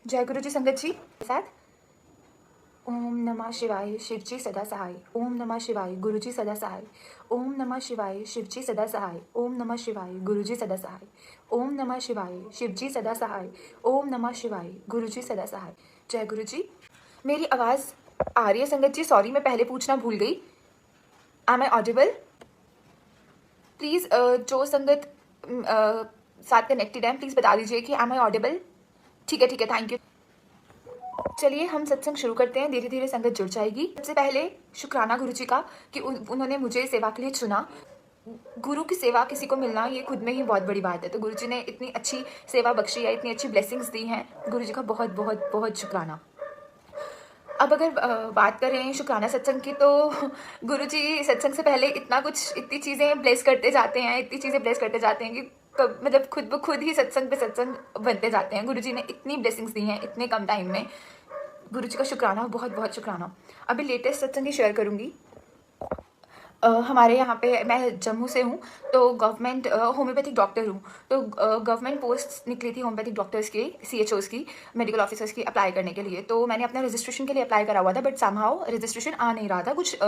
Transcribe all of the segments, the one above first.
जय गुरु जी संगत जी के साथ। ओम नमः शिवाय शिवजी सदा सहाय। ओम नमः शिवाय गुरुजी सदा सहाय। ओम नमः शिवाय शिवजी सदा सहाय। ओम नमः शिवाय गुरुजी सदा सहाय। ओम नमः शिवाय शिवजी सदा सहाय। ओम नमः शिवाय गुरुजी सदा सहाय। जय गुरु जी। मेरी आवाज़ आ रही है संगत जी? सॉरी, मैं पहले पूछना भूल गई। M I audible? प्लीज़ जो संगत साथ कनेक्टेड है प्लीज़ बता दीजिए कि एम आई ऑडिबल। ठीक है, थैंक यू। चलिए हम सत्संग शुरू करते हैं, धीरे धीरे संगत जुड़ जाएगी। सबसे पहले शुक्राना गुरु जी का कि उन्होंने मुझे सेवा के लिए चुना। गुरु की सेवा किसी को मिलना ये खुद में ही बहुत बड़ी बात है। तो गुरु जी ने इतनी अच्छी सेवा बख्शी है, इतनी अच्छी ब्लेसिंग्स दी हैं, गुरु जी का बहुत बहुत बहुत शुक्राना। अब अगर बात करें शुक्राना सत्संग की, तो गुरु जी सत्संग से पहले इतनी चीज़ें ब्लेस करते जाते हैं, इतनी चीज़ें ब्लेस करते जाते हैं कि मतलब खुद ब खुद ही सत्संग पे सत्संग बनते जाते हैं। गुरु जी ने इतनी ब्लेसिंग्स दी हैं इतने कम टाइम में। गुरु जी का शुक्राना, बहुत बहुत शुक्राना। अभी लेटेस्ट सत्संग ही शेयर करूँगी। हमारे यहाँ पे, मैं जम्मू से हूँ, तो गवर्नमेंट होम्योपैथिक डॉक्टर हूँ। तो गवर्नमेंट पोस्ट निकली थी होम्योपैथिक डॉक्टर्स की, CHOs की, मेडिकल ऑफिसर्स की अप्लाई करने के लिए। तो मैंने अपना रजिस्ट्रेशन के लिए अप्लाई करा हुआ था, बट समहाउ रजिस्ट्रेशन आ नहीं रहा था। कुछ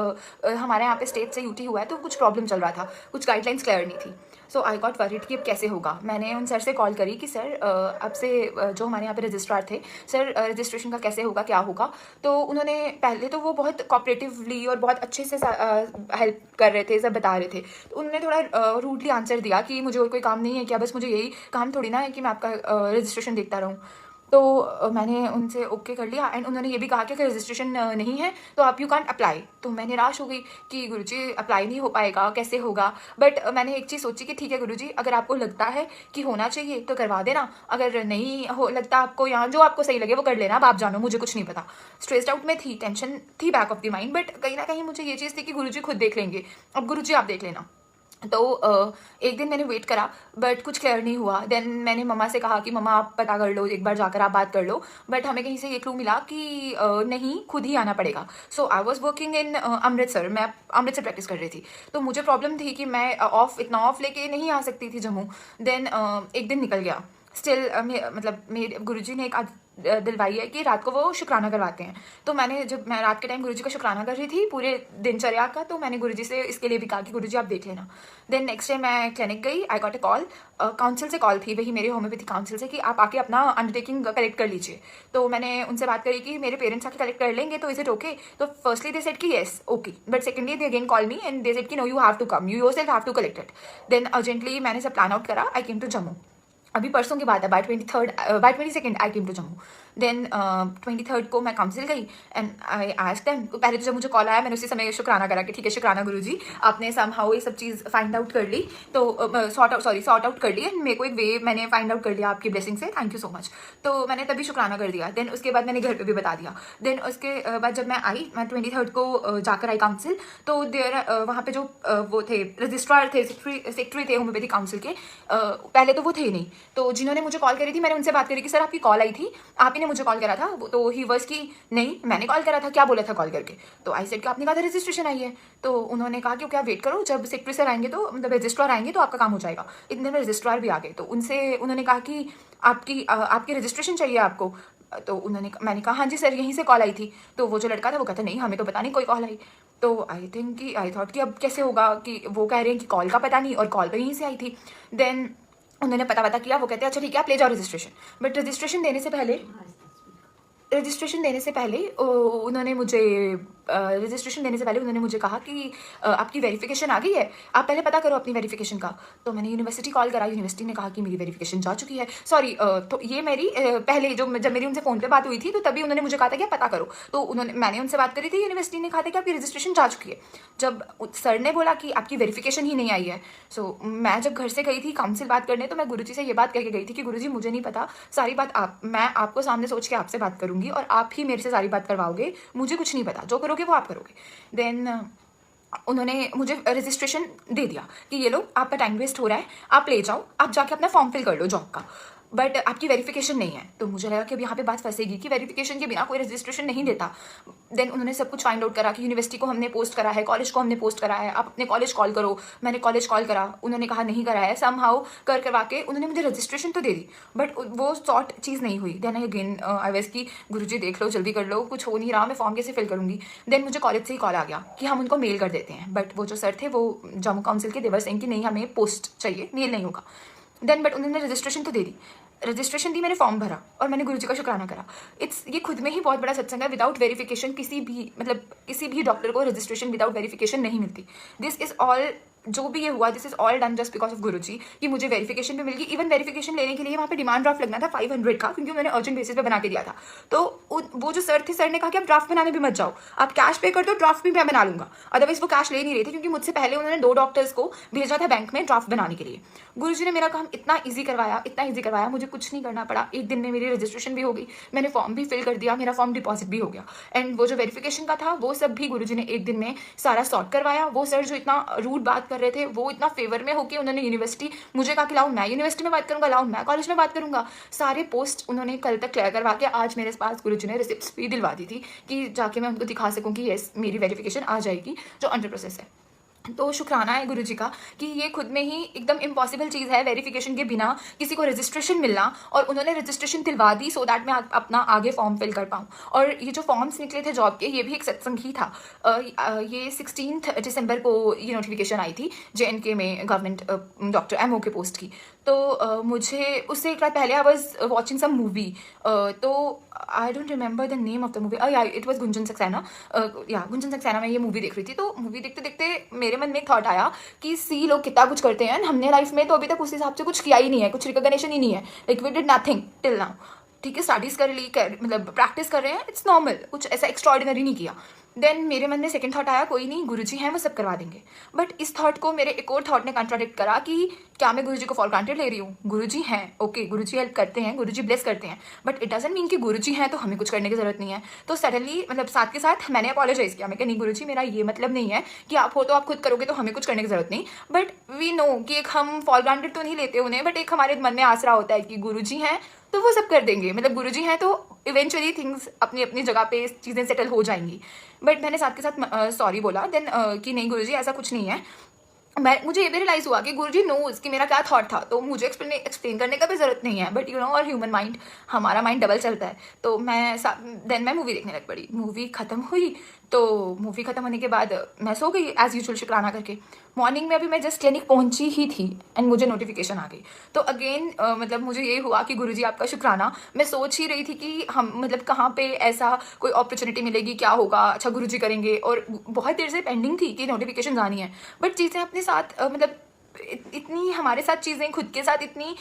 हमारे यहाँ पे स्टेट से UT हुआ है, तो कुछ प्रॉब्लम चल रहा था, कुछ गाइडलाइंस क्लियर नहीं थी। सो आई गॉट वरीड कि अब कैसे होगा। मैंने उन सर से कॉल करी कि सर अब से जो हमारे यहाँ पे रजिस्ट्रार थे, सर रजिस्ट्रेशन का कैसे होगा, क्या होगा। तो उन्होंने पहले तो वो बहुत कोऑपरेटिवली और बहुत अच्छे से हेल्प कर रहे थे, सब बता रहे थे। तो उन्होंने थोड़ा रूडली आंसर दिया कि मुझे और कोई काम नहीं है क्या, बस मुझे यही काम थोड़ी ना है कि मैं आपका रजिस्ट्रेशन देखता रहूँ। तो मैंने उनसे ओके कर लिया, एंड उन्होंने ये भी कहा कि अगर रजिस्ट्रेशन नहीं है तो आप यू कांट अप्लाई। तो मैं निराश हो गई कि गुरुजी अप्लाई नहीं हो पाएगा, कैसे होगा। बट मैंने एक चीज़ सोची कि ठीक है गुरुजी, अगर आपको लगता है कि होना चाहिए तो करवा देना, अगर नहीं हो लगता आपको, यहाँ जो आपको सही लगे वो कर लेना, अब आप जानो, मुझे कुछ नहीं पता। स्ट्रेस्ड आउट में थी, टेंशन थी back of the mind, but कहीं ना कहीं मुझे ये चीज़ थी कि गुरुजी खुद देख लेंगे, अब गुरुजी आप देख लेना। तो एक दिन मैंने वेट करा, बट कुछ क्लियर नहीं हुआ। देन मैंने मम्मा से कहा कि मम्मा आप पता कर लो, एक बार जाकर आप बात कर लो। बट हमें कहीं से ये क्लू मिला कि नहीं, खुद ही आना पड़ेगा। So I was working in Amritsar, मैं अमृतसर प्रैक्टिस कर रही थी। तो मुझे प्रॉब्लम थी कि मैं इतना ऑफ लेके नहीं आ सकती थी जम्मू। देन एक दिन निकल गया। स्टिल मतलब मेरे गुरुजी ने एक दिलवाई है कि रात को वो शुक्राना करवाते हैं। तो मैं रात के टाइम गुरुजी का शुक्राना कर रही थी पूरे दिनचर्या का, तो मैंने गुरुजी से इसके लिए भी कहा कि गुरुजी आप देख लेना। देन नेक्स्ट डे मैं क्लिनिक गई, I got a call, council से कॉल थी, वही मेरे होम्योपैथी काउंसिल से, कि आप आके अपना अंडरटेकिंग कलेक्ट कर लीजिए। तो मैंने उनसे बात करी कि मेरे पेरेंट्स आके कलेक्ट कर लेंगे, तो इज इट ओके? तो फर्स्टली दे सेड कि yes okay, but secondly they again call me and they said कि no, you have to come, you yourself have to collect it. Then urgently मैंने सब plan out करा, आई came to Jammu. अभी परसों की बात है, by 22 I came to Jammu. Then 23 को मैं काउंसिल गई, एंड आई आस्क्ड देम। पहले तो जब मुझे कॉल आया, मैंने उसी समय शुक्राना करा कि ठीक है शुक्राना गुरुजी, आपने समहाउ ये सब चीज़ फाइंड आउट कर ली, तो सॉर्ट आउट कर ली, एंड मेरे को एक वे मैंने फाइंड आउट कर लिया आपकी ब्लेसिंग से, थैंक यू सो मच। तो मैंने तभी शुक्राना कर दिया। देन उसके बाद मैंने घर पे भी बता दिया। देन उसके बाद जब मैं 23 को जाकर आई काउंसिल, तो देर वहाँ पे जो वो थे रजिस्ट्रार थे, सेक्रेटरी थे होम्योपैथिक काउंसिल के, पहले तो वो थे नहीं। तो जिन्होंने मुझे कॉल करी थी, मैंने उनसे बात करी कि सर आपकी कॉल आई थी, आप ही ने मुझे कॉल करा था। तो ही वर्स की नहीं, मैंने कॉल करा था, क्या बोला था कॉल करके? तो आई सेड कि आपने कहा था रजिस्ट्रेशन आई है। तो उन्होंने कहा कि क्या वेट करो, जब सेक्रेटरी सर आएंगे, तो मतलब रजिस्ट्रार आएंगे तो आपका काम हो जाएगा। इतने में रजिस्ट्रार भी आ गए, तो उन्होंने कहा कि आपकी रजिस्ट्रेशन चाहिए आपको। तो मैंने कहा हाँ जी सर, यहीं से कॉल आई थी। तो वो जो लड़का था वो कहता नहीं, हमें तो पता नहीं कोई कॉल आई। तो आई थॉट कि अब कैसे होगा, कि वो कह रहे हैं कि कॉल का पता नहीं और कॉल तो यहीं से आई थी। देन उन्होंने पता किया, वो कहते हैं अच्छा ठीक है आप ले जाओ रजिस्ट्रेशन। बट रजिस्ट्रेशन देने से पहले उन्होंने मुझे कहा कि आपकी वेरिफिकेशन आ गई है, आप पहले पता करो अपनी वेरिफिकेशन का। तो मैंने यूनिवर्सिटी कॉल करा, यूनिवर्सिटी ने कहा कि मेरी वेरिफिकेशन जा चुकी है। सॉरी, तो ये मेरी पहले जब मेरी उनसे फ़ोन पे बात हुई थी, तो तभी उन्होंने मुझे कहा था कि आप पता करो। तो मैंने उनसे बात करी थी, यूनिवर्सिटी ने कहा था कि आपकी रजिस्ट्रेशन जा चुकी है। जब सर ने बोला कि आपकी वेरिफिकेशन ही नहीं आई है, सो मैं जब घर से गई थी काउंसिल बात करने, तो मैं गुरुजी से ये बात कह के गई थी कि गुरुजी मुझे नहीं पता, सारी बात मैं आपको सामने सोच के आपसे बात करूंगी और आप ही मेरे से सारी बात करवाओगे, मुझे कुछ नहीं पता, जो करोगे वो आप करोगे। देन उन्होंने मुझे रजिस्ट्रेशन दे दिया कि ये लो आपका टाइम वेस्ट हो रहा है, आप ले जाओ, आप जाके अपना फॉर्म फिल कर लो जॉब का। बट आपकी वेरिफिकेशन नहीं है। तो मुझे लगा कि अब यहाँ पे बात फंसेगी कि वेरिफिकेशन के बिना कोई रजिस्ट्रेशन नहीं देता। देन उन्होंने सब कुछ फाइंड आउट करा कि यूनिवर्सिटी को हमने पोस्ट करा है, कॉलेज को हमने पोस्ट करा है, आप अपने कॉलेज कॉल करो। मैंने कॉलेज कॉल करा, उन्होंने कहा नहीं करा है। सम हाउ करवा के उन्होंने मुझे रजिस्ट्रेशन तो दे दी, बट वो सॉर्ट चीज़ नहीं हुई। देन अगेन आई वाज की गुरुजी देख लो, जल्दी कर लो, कुछ हो नहीं रहा, मैं फॉर्म कैसे फिल करूँगी। देन मुझे कॉलेज से ही कॉल आ गया कि हम उनको मेल कर देते हैं, बट वो जो सर थे वो जम्मू काउंसिल के, देवर सिंह की, नहीं हमें पोस्ट चाहिए, मेल नहीं होगा। देन बट उन्होंने रजिस्ट्रेशन तो दे दी, रजिस्ट्रेशन दी, मैंने फॉर्म भरा और मैंने गुरुजी का शुक्राना करा। ये खुद में ही बहुत बड़ा सत्संग है। विदाउट वेरिफिकेशन किसी भी डॉक्टर को रजिस्ट्रेशन विदाउट वेरिफिकेशन नहीं मिलती। दिस इज ऑल, जो भी ये हुआ, this is all done just because of Guruji कि मुझे वेरिफिकेशन भी मिल गई। इवन वेरिफिकेशन लेने के लिए वहाँ पे डिमांड ड्राफ्ट लगना था 500 का, क्योंकि उन्होंने अर्जेंट बेसिस पे बना के दिया था। तो वो जो सर थे, सर ने कहा कि आप ड्राफ्ट बनाने भी मत जाओ, आप कैश पे कर दो, ड्राफ्ट भी मैं बना लूंगा। अदरवाइज वो कैश ले नहीं रहे थे, क्योंकि मुझसे पहले उन्होंने 2 डॉक्टर्स को भेजा था बैंक में ड्राफ्ट बनाने के लिए। गुरुजी ने मेरा काम इतना ईजी करवाया, मुझे कुछ नहीं करना पड़ा। एक दिन में मेरी रजिस्ट्रेशन भी हो गई, मैंने फॉर्म भी फिल कर दिया, मेरा फॉर्म डिपॉजिट भी हो गया। एंड वो जो वेरिफिकेशन का था वो सब भी गुरुजी ने एक दिन में सारा सॉर्ट करवाया। वो सर जो इतना रूड बात कर रहे थे, वो इतना फेवर में होके उन्होंने यूनिवर्सिटी, मुझे कहा कि लाओ मैं यूनिवर्सिटी में बात करूंगा, लाओ मैं कॉलेज में बात करूंगा। सारे पोस्ट उन्होंने कल तक क्लियर करवा के आज मेरे पास गुरुजी ने रिसिप्ट्स भी दिलवा दी थी कि जाके मैं उनको दिखा सकूं कि यस मेरी वेरिफिकेशन आ जाएगी, जो अंडर प्रोसेस है। तो शुक्राना है गुरुजी का कि ये खुद में ही एकदम इम्पॉसिबल चीज़ है वेरिफिकेशन के बिना किसी को रजिस्ट्रेशन मिलना, और उन्होंने रजिस्ट्रेशन दिलवा दी सो दैट मैं अपना आगे फॉर्म फिल कर पाऊँ। और ये जो फॉर्म्स निकले थे जॉब के, ये भी एक सत्संग ही था। ये 16 दिसंबर को ये नोटिफिकेशन आई थी JNK में गवर्नमेंट डॉक्टर MO के पोस्ट की। तो मुझे उससे एक रात पहले I was watching some movie, तो I don't remember the name of the movie, it was Gunjan Saxena. Gunjan Saxena में ये मूवी देख रही थी। तो मूवी देखते देखते मेरे मन में एक थॉट आया कि सी लोग कितना कुछ करते हैं, हमने लाइफ में तो अभी तक उस हिसाब से कुछ किया ही नहीं है, कुछ रिकॉग्निशन ही नहीं है, like we did nothing till now. ठीक है, स्टडीज़ कर ली, मतलब प्रैक्टिस कर रहे हैं, इट्स नॉर्मल, कुछ ऐसा एक्स्ट्रॉर्डिनरी नहीं किया। देन मेरे मन में सेकंड थॉट आया, कोई नहीं, गुरुजी हैं, वो सब करवा देंगे। बट इस थॉट को मेरे एक और थॉट ने कंट्राडिक्ट करा कि क्या मैं गुरुजी को फॉर ग्रांटेड ले रही हूँ। गुरुजी हैं, ओके, गुरुजी हेल्प करते हैं, गुरुजी ब्लेस करते हैं, बट इट डजंट मीन कि गुरुजी हैं तो हमें कुछ करने की जरूरत नहीं है। तो सडनली, मतलब साथ के साथ मैंने अपोलोजाइज किया, मैं कहा नहीं गुरुजी, मेरा ये मतलब नहीं है कि आप हो तो आप खुद करोगे तो हमें कुछ करने की जरूरत नहीं। बट वी नो कि एक हम फॉर ग्रांटेड तो नहीं लेते उन्हें, बट एक हमारे मन में आसरा होता है कि गुरुजी हैं तो वो सब कर देंगे, मतलब गुरुजी हैं तो इवेंचुअली थिंग्स अपनी अपनी जगह पे चीज़ें सेटल हो जाएंगी। बट मैंने साथ के साथ सॉरी बोला देन कि नहीं गुरुजी ऐसा कुछ नहीं है। मुझे ये भी रियलाइज हुआ कि गुरुजी नोज कि मेरा क्या थॉट था, तो मुझे एक्सप्लेन करने का भी जरूरत नहीं है। बट यू नो, और ह्यूमन माइंड, हमारा माइंड डबल चलता है। तो मैं मूवी देखने लग पड़ी। मूवी खत्म हुई, तो मूवी खत्म होने के बाद मैं सो गई एज यूजुअल शुक्राना करके। मॉर्निंग में अभी मैं जस्ट क्लिनिक पहुंची ही थी एंड मुझे नोटिफिकेशन आ गई। तो अगेन मतलब मुझे ये हुआ कि गुरुजी आपका शुक्राना। मैं सोच ही रही थी कि हम मतलब कहाँ पे ऐसा कोई अपॉर्चुनिटी मिलेगी, क्या होगा, अच्छा गुरुजी करेंगे, और बहुत देर से पेंडिंग थी कि नोटिफिकेशन आनी है। बट चीज़ें अपने साथ मतलब इतनी हमारे साथ चीज़ें खुद के साथ इतनी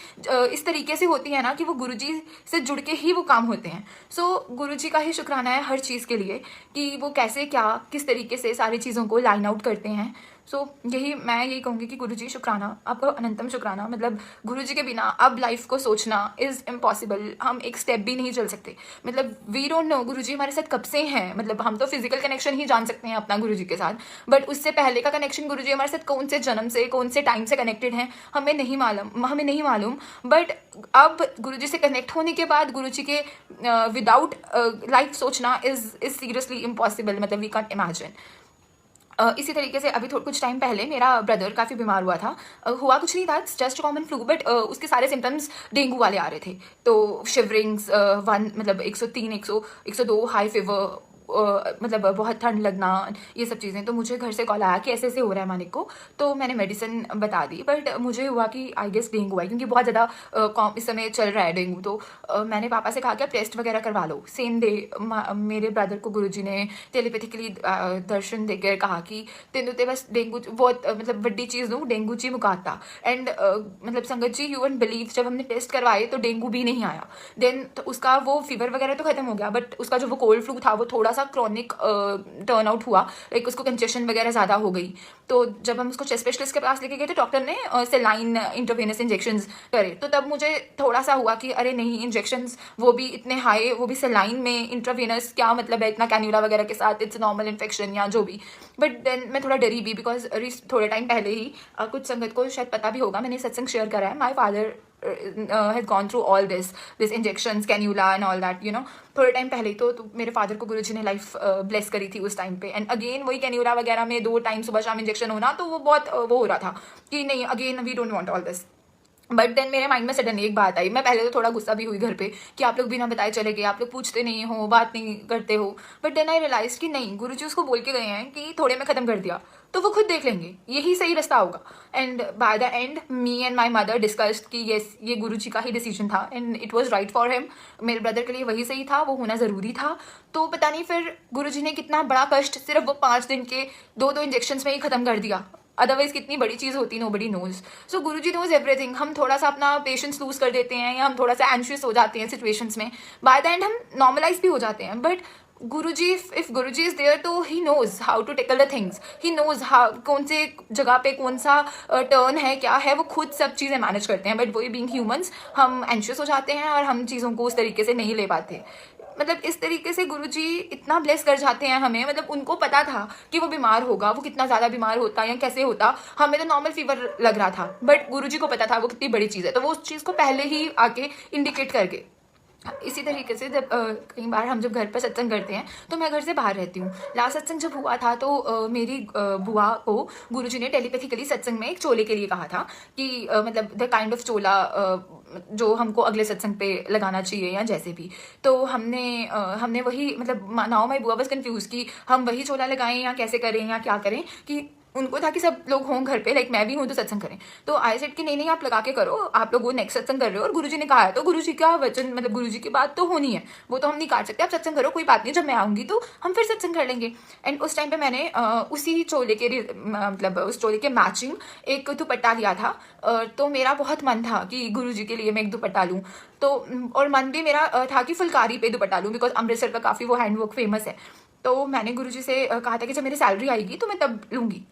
इस तरीके से होती है ना कि वो गुरुजी से जुड़ के ही वो काम होते हैं। सो गुरुजी का ही शुक्राना है हर चीज़ के लिए कि वो कैसे क्या किस तरीके से सारी चीज़ों को लाइन आउट करते हैं। सो मैं यही कहूँगी कि गुरुजी शुक्राना, आपका अनंतम शुक्राना। मतलब गुरुजी के बिना अब लाइफ को सोचना इज़ इम्पॉसिबल। हम एक स्टेप भी नहीं चल सकते। मतलब वी डोंट नो गुरुजी हमारे साथ कब से हैं। मतलब हम तो फिजिकल कनेक्शन ही जान सकते हैं अपना गुरुजी के साथ, बट उससे पहले का कनेक्शन गुरुजी हमारे साथ कौन से जन्म से कौन से टाइम से कनेक्टेड हैं हमें नहीं मालूम। बट अब गुरुजी से कनेक्ट होने के बाद गुरुजी के विदाउट लाइफ सोचना इज़ सीरियसली इम्पॉसिबल। मतलब वी कांट इमेजिन। इसी तरीके से अभी कुछ टाइम पहले मेरा ब्रदर काफ़ी बीमार हुआ था। हुआ कुछ नहीं था, जस्ट कॉमन फ्लू, बट उसके सारे सिम्टम्स डेंगू वाले आ रहे थे। तो शिवरिंग्स 103 102 हाई फीवर, मतलब बहुत ठंड लगना, ये सब चीज़ें। तो मुझे घर से कॉल आया कि ऐसे ऐसे हो रहा है मानिक को। तो मैंने मेडिसिन बता दी, बट मुझे हुआ कि आई गेस डेंगू है, क्योंकि बहुत ज़्यादा इस समय चल रहा है डेंगू। तो मैंने पापा से कहा कि आप टेस्ट वगैरह करवा लो। सेम डे मेरे ब्रदर को गुरुजी ने टेलीपैथिकली दर्शन देकर कहा कि तेन ते बस डेंगू बहुत मतलब बड़ी चीज़ दूँ, डेंगू ची मुकाता। एंड मतलब संगत जी, यू वोंट बिलीव, जब हमने टेस्ट करवाए तो डेंगू भी नहीं आया। देन तो उसका वो फीवर वगैरह तो खत्म हो गया, बट उसका जो वो कोल्ड फ्लू था वो थोड़ा सा क्रॉनिक टर्न आउट हुआ, लाइक उसको कंजेशन वगैरह ज़्यादा हो गई। तो जब हम उसको चेस्ट स्पेशलिस्ट के पास लेके गए तो डॉक्टर ने सेलाइन इंट्रावेनस इंजेक्शंस करे। तो तब मुझे थोड़ा सा हुआ कि अरे नहीं, इंजेक्शंस वो भी इतने हाई, वो भी सेलाइन में इंट्रावेनस, क्या मतलब है इतना कैन्यूला वगैरह के साथ, इट्स नॉर्मल इन्फेक्शन या जो भी। बट देन मैं थोड़ा डरी भी, बिकॉज थोड़े टाइम पहले ही कुछ संगत को शायद पता भी होगा, मैंने सत्संग शेयर करा है, my father has gone through all this injections, cannula and all that, you know. थोड़े टाइम पहले ही तो मेरे फादर को गुरुजी ने लाइफ ब्लेस करी थी उस टाइम पे। एंड अगेन वही कैन्यूला वगैरह में 2 टाइम सुबह शाम इंजेक्शन होना, तो वो बहुत वो हो रहा था कि नहीं, again we don't want all this. But then मेरे माइंड में सडनली एक बात आई। मैं पहले तो थोड़ा गुस्सा भी हुई घर पे कि आप लोग बिना बताए चले गए, आप लोग पूछते नहीं हो, बात नहीं करते हो। बट देन आई रियलाइज कि नहीं, गुरुजी उसको बोल के गए हैं कि थोड़े में ख़त्म कर दिया तो वो खुद देख लेंगे, यही सही रास्ता होगा। And bye the and me and my mother discussed कि येस, ये गुरुजी का ही डिसीजन था and it was right for him. मेरे ब्रदर के लिए वही सही था, वो होना ज़रूरी था। तो पता नहीं फिर गुरुजी ने कितना बड़ा कष्ट सिर्फ वो 5 दिन के 2 इंजेक्शन में ही ख़त्म कर दिया। अदरवाइज कितनी बड़ी चीज़ होती, नोबडी नोज। सो गुरुजी नोज एवरीथिंग। हम थोड़ा सा अपना पेशेंस लूज कर देते हैं या हम थोड़ा सा एंशियस हो जाते हैं सिचुएशंस में, बाय द एंड हम नॉर्मलाइज भी हो जाते हैं। But Guruji, if Guruji is there तो he knows how to tackle the things, he knows how कौन से जगह पे कौन सा टर्न है, क्या है, वो खुद सब चीज़ें मैनेज करते हैं। बट वही बीइंग ह्यूमंस हम एंशियस हो जाते हैं और हम चीज़ों को उस तरीके से नहीं ले पाते। मतलब इस तरीके से गुरुजी इतना ब्लेस कर जाते हैं हमें। मतलब उनको पता था कि वो बीमार होगा, वो कितना ज़्यादा बीमार होता या कैसे होता। हमें तो नॉर्मल फीवर लग रहा था, बट गुरुजी को पता था वो कितनी बड़ी चीज़ है, तो वो उस चीज़ को पहले ही आके इंडिकेट करके। इसी तरीके से जब कई बार हम जब घर पर सत्संग करते हैं तो मैं घर से बाहर रहती हूँ। लास्ट सत्संग जब हुआ था तो मेरी बुआ को गुरुजी ने टेलीपैथिकली सत्संग में एक चोले के लिए कहा था कि मतलब द काइंड ऑफ चोला जो हमको अगले सत्संग पे लगाना चाहिए या जैसे भी। तो हमने वही, मतलब नाउ माई बुआ बस कन्फ्यूज कि हम वही चोला लगाएं या कैसे करें या क्या करें। कि उनको था कि सब लोग हों घर पे, लाइक मैं भी हूँ तो सत्संग करें। तो आई सेड कि नहीं आप लगा के करो, आप लोग वो नेक्स्ट सत्संग कर रहे हो और गुरुजी ने कहा है तो गुरुजी का वचन, मतलब गुरुजी की बात तो होनी है, वो तो हम नहीं काट सकते। आप सत्संग करो, कोई बात नहीं, जब मैं आऊँगी तो हम फिर सत्संग कर लेंगे। एंड उस टाइम पे मैंने उसी चोले के मतलब उस चोले के मैचिंग एक दुपट्टा लिया था। तो मेरा बहुत मन था कि गुरुजी के लिए मैं एक दुपट्टा लूँ। तो और मन भी मेरा था कि फुलकारी पे दुपट्टा लूँ, बिकॉज अमृतसर का काफ़ी वो हैंडवर्क फेमस है। तो मैंने गुरुजी से कहा था कि जब मेरी सैलरी आएगी तो मैं तब लूँगी।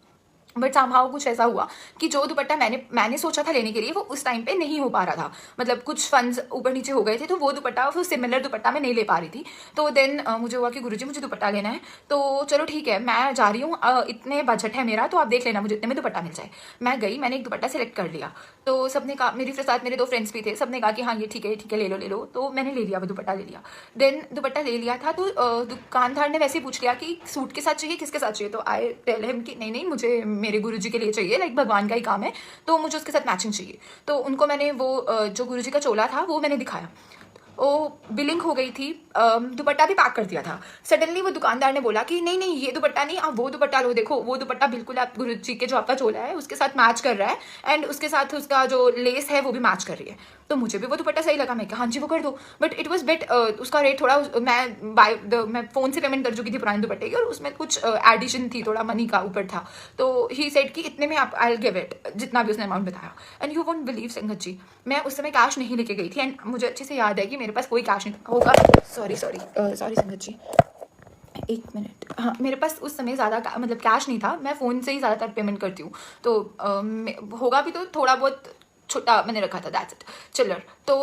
बट समहाउ कुछ ऐसा हुआ कि जो दुपट्टा मैंने सोचा था लेने के लिए वो उस टाइम पे नहीं हो पा रहा था। मतलब कुछ फंड्स ऊपर नीचे हो गए थे, तो वो दुपट्टा, वो सिमिलर दुपट्टा मैं नहीं ले पा रही थी। तो देन मुझे हुआ कि गुरुजी मुझे दुपट्टा लेना है, तो चलो ठीक है मैं जा रही हूँ, इतने बजट है मेरा, तो आप देख लेना मुझे इतने में दुपट्टा मिल जाए। मैं गई, मैंने एक दुपट्टा सेलेक्ट कर लिया। तो सबने कहा, मेरे साथ मेरे 2 फ्रेंड्स भी थे, सबने कहा कि हाँ ये ठीक है ले लो। तो मैंने ले लिया, वो दुपट्टा ले लिया। देन दुपट्टा ले लिया था तो दुकानदार ने वैसे ही पूछ लिया कि सूट के साथ चाहिए, किसके साथ चाहिए। तो आई टेल हिम कि नहीं मुझे मेरे गुरुजी के लिए चाहिए, लाइक भगवान का ही काम है, तो मुझे उसके साथ मैचिंग चाहिए। तो उनको मैंने वो जो गुरुजी का चोला था वो मैंने दिखाया। वो बिलिंग हो गई थी, दुपट्टा भी पैक कर दिया था। सडनली वो दुकानदार ने बोला कि नहीं ये दुपट्टा नहीं, आप वो दुपट्टा लो, देखो वो दुपट्टा बिल्कुल आप गुरुजी के जो आपका चोला है उसके साथ मैच कर रहा है, एंड उसके साथ उसका जो लेस है वो भी मैच कर रही है। तो मुझे भी वो दुपट्टा सही लगा, मैं कहा हाँ जी वो कर दो। बट इट वॉज बेट, उसका रेट थोड़ा, मैं फ़ोन से पेमेंट कर चुकी थी पुराने दुपट्टे की, और उसमें कुछ एडिशन थी, थोड़ा मनी का ऊपर था। तो ही सेड कि इतने में आप, आई विल गिव इट, जितना भी उसने अमाउंट बताया। एंड यू वोंट बिलीव संगत जी, मैं उस समय कैश नहीं लेके गई थी। एंड मुझे अच्छे से याद है कि मेरे पास कोई कैश नहीं होगा। सॉरी संगत जी, 1 मिनट। हाँ, मेरे पास उस समय ज़्यादा मतलब कैश नहीं था, मैं फ़ोन से ही ज़्यादातर पेमेंट करती हूँ। तो होगा भी तो थोड़ा बहुत छोटा मैंने रखा था, दैट्स इट, चिल्लर। तो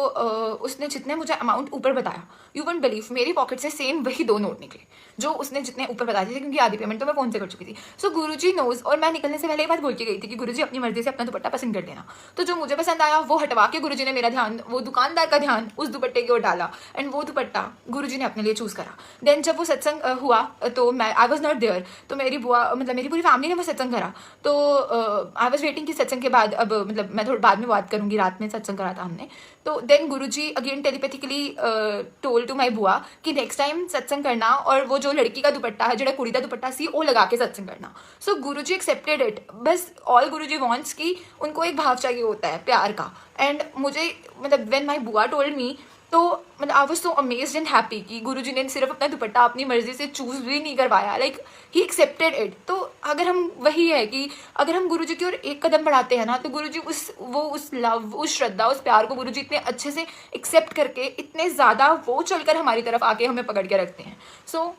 उसने जितने मुझे अमाउंट ऊपर बताया, यू वोंट बिलीव, मेरी पॉकेट से सेम वही 2 नोट निकले जो उसने जितने ऊपर बताए थे, क्योंकि आधी पेमेंट तो मैं फ़ोन से कर चुकी थी। सो गुरुजी नोज। और मैं निकलने से पहले एक बात बोल के गई थी कि गुरुजी अपनी मर्जी से अपना दुपट्टा पसंद कर देना। तो जो मुझे पसंद आया वो हटवा के गुरुजी ने मेरा ध्यान, वो दुकानदार का ध्यान उस दुपट्टे की ओर डाला, एंड वो दुपट्टा गुरुजी ने अपने लिए चूज़ करा। देन जब वो सत्संग हुआ तो मैं, आई वॉज नॉट देयर, तो मेरी बुआ, मतलब मेरी पूरी फैमिली ने वो सत्संग करा। तो आई वॉज वेटिंग कि सत्संग के बाद, अब मतलब मैं थोड़ा बाद में बात करूँगी, रात में सत्संग करा था हमने। तो then Guruji again telepathically told to my बुआ कि नेक्स्ट टाइम सत्संग करना और वो जो लड़की का दुपट्टा है, जो कुड़ी का दुपट्टा सी, वो लगा के सत्संग करना। सो गुरुजी एक्सेप्टेड इट। बस ऑल गुरुजी वांट्स कि उनको एक भाव चाहिए होता है प्यार का। एंड मुझे, मतलब व्हेन माई बुआ टोल्ड मी, तो मतलब I was so amazed and happy कि गुरुजी ने सिर्फ अपना दुपट्टा अपनी मर्जी से चूज़ भी नहीं करवाया, लाइक ही एक्सेप्टेड इट। तो अगर हम, वही है कि अगर हम गुरुजी की ओर एक कदम बढ़ाते हैं ना, तो गुरुजी उस लव, उस श्रद्धा, उस प्यार को गुरुजी इतने अच्छे से एक्सेप्ट करके, इतने ज़्यादा वो चलकर हमारी तरफ आके हमें पकड़ के रखते हैं। सो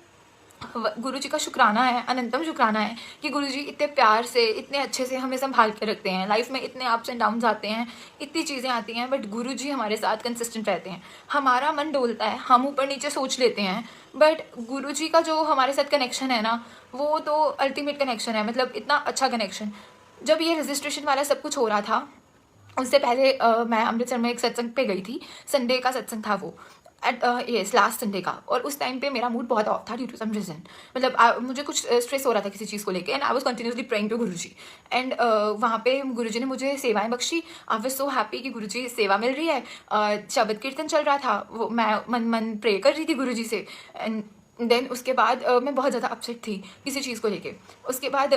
गुरुजी का शुक्राना है, अनंतम शुक्राना है कि गुरुजी इतने प्यार से, इतने अच्छे से हमें संभाल के रखते हैं। लाइफ में इतने अप्स एंड डाउन्स आते हैं, इतनी चीज़ें आती हैं, बट गुरुजी हमारे साथ कंसिस्टेंट रहते हैं। हमारा मन डोलता है, हम ऊपर नीचे सोच लेते हैं, बट गुरुजी का जो हमारे साथ कनेक्शन है ना, वो तो अल्टीमेट कनेक्शन है। मतलब इतना अच्छा कनेक्शन। जब ये रजिस्ट्रेशन वाला सब कुछ हो रहा था, उससे पहले मैं अमृतसर में एक सत्संग पे गई थी, संडे का सत्संग था वो, यस लास्ट संडे का। और उस टाइम पे मेरा मूड बहुत ऑफ था ड्यू टू सम रीजन, मतलब मुझे कुछ स्ट्रेस हो रहा था किसी चीज़ को लेके, and I was continuously praying to Guruji. And वहाँ पे गुरुजी ने मुझे सेवाएं बख्शी। आई वाज सो हैप्पी कि गुरुजी सेवा मिल रही है। शबद कीर्तन चल रहा था, वो मैं मन मन प्रे कर रही थी गुरुजी से। एंड देन उसके बाद मैं बहुत ज़्यादा अपसेट थी किसी चीज़ को लेके। उसके बाद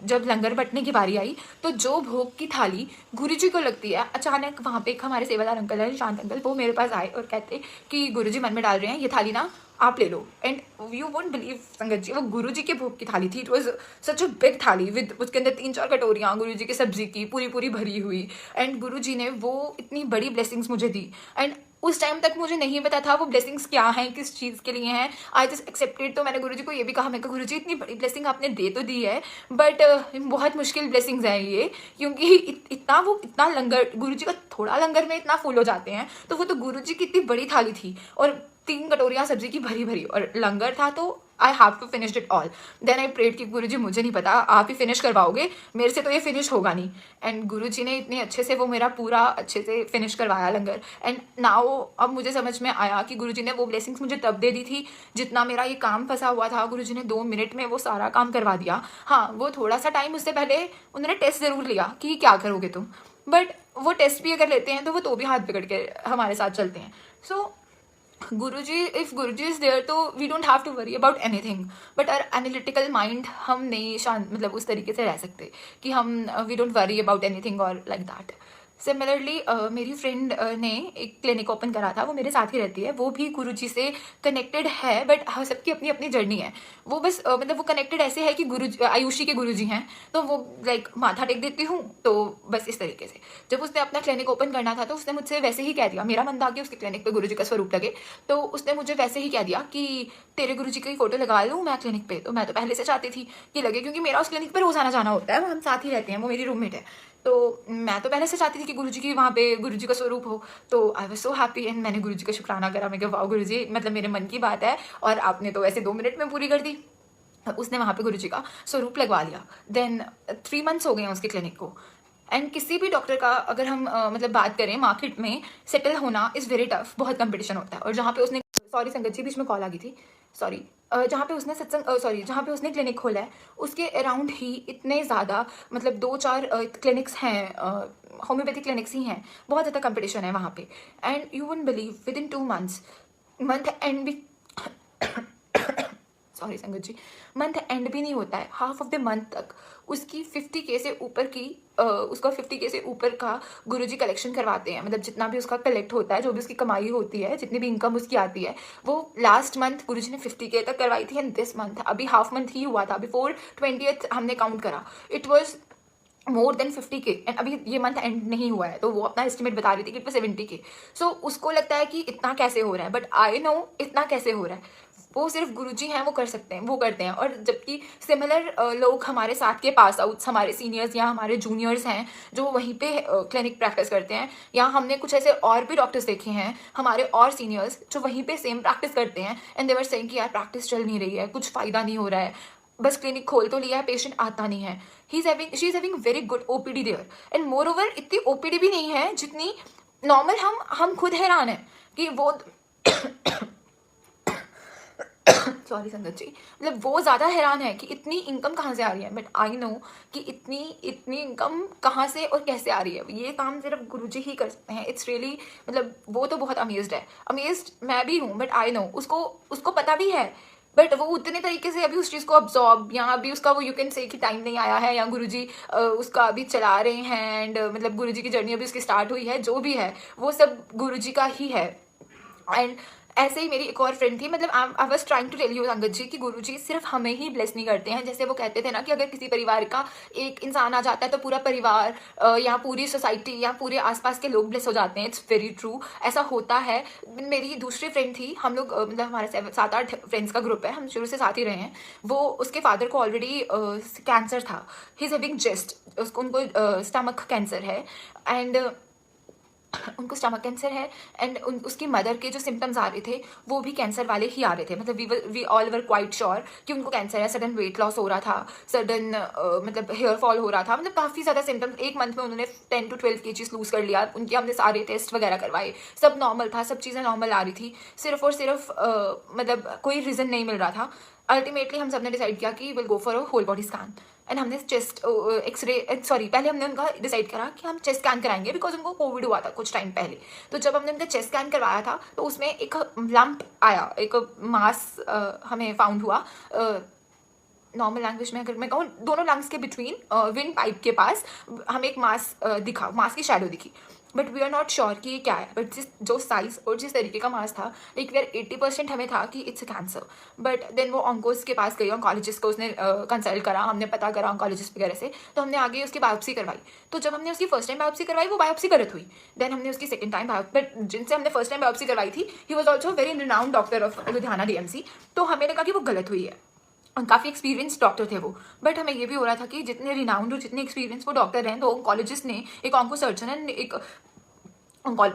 जब लंगर बंटने की बारी आई, तो जो भोग की थाली गुरुजी को लगती है, अचानक वहाँ पे एक हमारे सेवादार अंकल है, शांत अंकल, वो मेरे पास आए और कहते कि गुरुजी मन में डाल रहे हैं, ये थाली ना आप ले लो। एंड यू वोंट बिलीव संगत जी, वो गुरुजी के भोग की थाली थी। It was such a big थाली विद उसके अंदर 3-4 कटोरियाँ गुरुजी की सब्जी की पूरी पूरी भरी हुई। एंड गुरुजी ने वो इतनी बड़ी ब्लेसिंग्स मुझे दी। एंड उस टाइम तक मुझे नहीं पता था वो ब्लेसिंग्स क्या हैं, किस चीज़ के लिए हैं। I just accepted. तो मैंने गुरुजी को ये भी कहा, मैं गुरुजी इतनी बड़ी ब्लेसिंग आपने दे तो दी है, बट बहुत मुश्किल ब्लेसिंग्स हैं ये, क्योंकि इतना लंगर गुरुजी का थोड़ा लंगर में इतना फुल हो जाते हैं, तो वो तो गुरुजी की इतनी बड़ी थाली थी और 3 कटोरियाँ सब्जी की भरी भरी, और लंगर था, तो I have to finish it all. Then I prayed कि गुरुजी मुझे नहीं पता, आप ही फिनिश करवाओगे, मेरे से तो ये फिनिश होगा नहीं। एंड गुरुजी ने इतने अच्छे से वो मेरा पूरा अच्छे से फिनिश करवाया लंगर। एंड नाउ अब मुझे समझ में आया कि गुरुजी ने वो ब्लेसिंग्स मुझे तब दे दी थी जितना मेरा ये काम फंसा हुआ था। गुरुजी ने 2 मिनट में वो सारा काम करवा दिया। हाँ, वो थोड़ा सा टाइम उससे पहले उन्होंने टेस्ट ज़रूर लिया कि क्या करोगे तुम, बट वो टेस्ट भी अगर लेते हैं तो वो तो भी हाथ पकड़ के हमारे साथ चलते हैं। So Guruji, if Guruji is there तो we don't have to worry about anything, but our analytical mind हम नहीं शांत, मतलब उस तरीके से रह सकते कि हम we don't worry about anything और लाइक दैट। सिमिलरली मेरी फ्रेंड ने एक क्लिनिक ओपन करा था, वो मेरे साथ ही रहती है, वो भी गुरुजी से कनेक्टेड है, बट सबकी अपनी अपनी जर्नी है। वो बस मतलब वो कनेक्टेड ऐसे है कि गुरु आयुषी के गुरुजी हैं, तो वो लाइक माथा टेक देती हूँ, तो बस इस तरीके से। जब उसने अपना क्लिनिक ओपन करना था तो उसने मुझसे वैसे ही कह दिया, मेरा मन था कि उसके क्लिनिक पे गुरुजी का स्वरूप लगे, तो उसने मुझे वैसे ही कह दिया कि तेरे गुरुजी की फोटो लगा लूँ मैं क्लिनिक पे। तो मैं तो पहले से चाहती थी कि लगे, क्योंकि मेरा उस क्लिनिक पर रोज आना जाना होता है, हम साथ ही रहते हैं, वो मेरी रूममेट है। तो मैं तो पहले से चाहती थी कि गुरुजी की वहाँ पे गुरुजी का स्वरूप हो। तो आई वाज सो हैप्पी, एंड मैंने गुरुजी का शुक्राना करा। मैं कहा वाह गुरुजी, मतलब मेरे मन की बात है और आपने तो वैसे 2 मिनट में पूरी कर दी। उसने वहाँ पे गुरुजी का स्वरूप लगवा लिया। देन 3 मंथ्स हो गए हैं उसके क्लिनिक को। एंड किसी भी डॉक्टर का अगर हम मतलब बात करें, मार्केट में सेटल होना इज़ वेरी टफ, बहुत कंपटीशन होता है। और जहाँ पे उसने, सॉरी संगत जी बीच में कॉल आ गई थी, सॉरी, जहाँ पे उसने जहाँ पे उसने क्लिनिक खोला है उसके अराउंड ही इतने ज़्यादा, मतलब 2-4 क्लिनिक्स हैं, होम्योपैथिक क्लिनिक्स ही हैं, बहुत ज़्यादा कंपटीशन है वहाँ पे। And you wouldn't believe, with in 2 months, month and भी सॉरी संगत जी, मंथ एंड भी नहीं होता है, हाफ ऑफ द मंथ तक उसकी 50K से ऊपर की उसका 50K से ऊपर का गुरुजी कलेक्शन करवाते हैं। मतलब जितना भी उसका कलेक्ट होता है, जो भी उसकी कमाई होती है, जितनी भी इनकम उसकी आती है, वो लास्ट मंथ गुरुजी ने 50K तक करवाई थी। एंड दिस मंथ अभी हाफ मंथ ही हुआ था, बिफोर 20th हमने काउंट करा, it was more than 50K। And अभी ये मंथ एंड नहीं हुआ है, तो वो अपना एस्टिमेट बता रही थी कि इट 70K। सो उसको लगता है कि इतना कैसे हो रहा है, बट आई नो इतना कैसे हो रहा है, वो सिर्फ गुरुजी हैं, वो कर सकते हैं, वो करते हैं। और जबकि सिमिलर लोग हमारे साथ के पास आउट्स, हमारे सीनियर्स या हमारे जूनियर्स हैं जो वहीं पे क्लिनिक प्रैक्टिस करते हैं, या हमने कुछ ऐसे और भी डॉक्टर्स देखे हैं हमारे और सीनियर्स जो वहीं पे सेम प्रैक्टिस करते हैं, एंड दे वर सेइंग कि यार प्रैक्टिस चल नहीं रही है, कुछ फ़ायदा नहीं हो रहा है, बस क्लिनिक खोल तो लिया है, पेशेंट आता नहीं है। She is having very good OPD there, and moreover इतनी OPD भी नहीं है जितनी नॉर्मल। हम खुद हैरान है कि वो सॉरी संगत जी, मतलब वो ज़्यादा हैरान है कि इतनी इनकम कहाँ से आ रही है, बट आई नो कि इतनी इनकम कहाँ से और कैसे आ रही है, ये काम सिर्फ गुरुजी ही कर सकते हैं। इट्स रियली, मतलब वो तो बहुत अमेज्ड है, अमेज्ड मैं भी हूँ, बट आई नो उसको पता भी है, बट वो उतने तरीके से अभी उस चीज़ को अब्जॉर्ब, या अभी उसका वो यू कैन से कि टाइम नहीं आया है, या गुरुजी उसका अभी चला रहे हैं, एंड मतलब गुरुजी की जर्नी अभी उसकी स्टार्ट हुई है, जो भी है वो सब गुरुजी का ही है। एंड ऐसे ही मेरी एक और फ्रेंड थी, मतलब I was trying to tell you संगत जी कि गुरुजी सिर्फ हमें ही ब्लेस नहीं करते हैं। जैसे वो कहते थे ना कि अगर किसी परिवार का एक इंसान आ जाता है तो पूरा परिवार या पूरी सोसाइटी या पूरे आसपास के लोग ब्लेस हो जाते हैं। इट्स वेरी ट्रू, ऐसा होता है। मेरी दूसरी फ्रेंड थी, हम लोग मतलब हमारे 7-8 फ्रेंड्स का ग्रुप है, हम शुरू से साथ ही रहे हैं। वो उसके फादर को ऑलरेडी कैंसर था, ही इज हैविंग जेस्ट, उनको स्टमक कैंसर है, एंड उनको स्टमक कैंसर है एंड उसकी मदर के जो सिम्टम्स आ रहे थे वो भी कैंसर वाले ही आ रहे थे, मतलब we all were quite sure कि उनको कैंसर है। सडन वेट लॉस हो रहा था, सडन मतलब हेयर फॉल हो रहा था, मतलब काफ़ी ज़्यादा सिम्टम्स। एक मंथ में उन्होंने 10 to 12 kg लूज़ कर लिया। उनके हमने सारे टेस्ट वगैरह करवाए, सब नॉर्मल था, सब चीज़ें नॉर्मल आ रही थी, सिर्फ और सिर्फ मतलब कोई रीज़न नहीं मिल रहा था। अल्टीमेटली हम सब ने डिसाइड किया कि will go for a whole body scan and हमने चेस्ट एक्सरे सॉरी पहले हमने उनका डिसाइड करा कि हम चेस्ट स्कैन कराएंगे बिकॉज उनको कोविड हुआ था कुछ टाइम पहले। तो जब हमने उनका चेस्ट स्कैन करवाया था तो उसमें एक लंप आया, एक मास हमें फाउंड हुआ। नॉर्मल लैंग्वेज में अगर मैं कहूँ, दोनों लंग्स के बिटवीन विंड पाइप के पास हमें एक मास दिखा, मास की शैडो दिखी, but we are not sure कि ये क्या है। बट जो साइज और जिस तरीके का मास था, लाइक वी आर 80% हमें था कि it's a cancer. But then वो ऑन्कोस के पास गई, ऑन्कोलॉजिस्ट को उसने कंसल्ट करा, हमने पता करा ऑन्कोलॉजिस्ट वगैरह से, तो हमने आगे उसकी बायोप्सी करवाई। तो जब हमने उसकी फर्स्ट टाइम बायोप्सी करवाई वो बायोप्सी गलत हुई। देन हमने उसकी सेकंड टाइम बट जिनसे हमने फर्स्ट टाइम बायोप्सी करवाई थी he was also very renowned doctor of Ludhiana DMC। तो हमें लगा कि वो गलत हुई है, काफ़ी एक्सपीरियंस डॉक्टर थे वो। बट हमें ये भी हो रहा था कि जितने रिनाउंड और जितने एक्सपीरियंस वो डॉक्टर हैं, तो ऑन्कोलॉजिस्ट ने, एक ऑन्को सर्जन एंड एक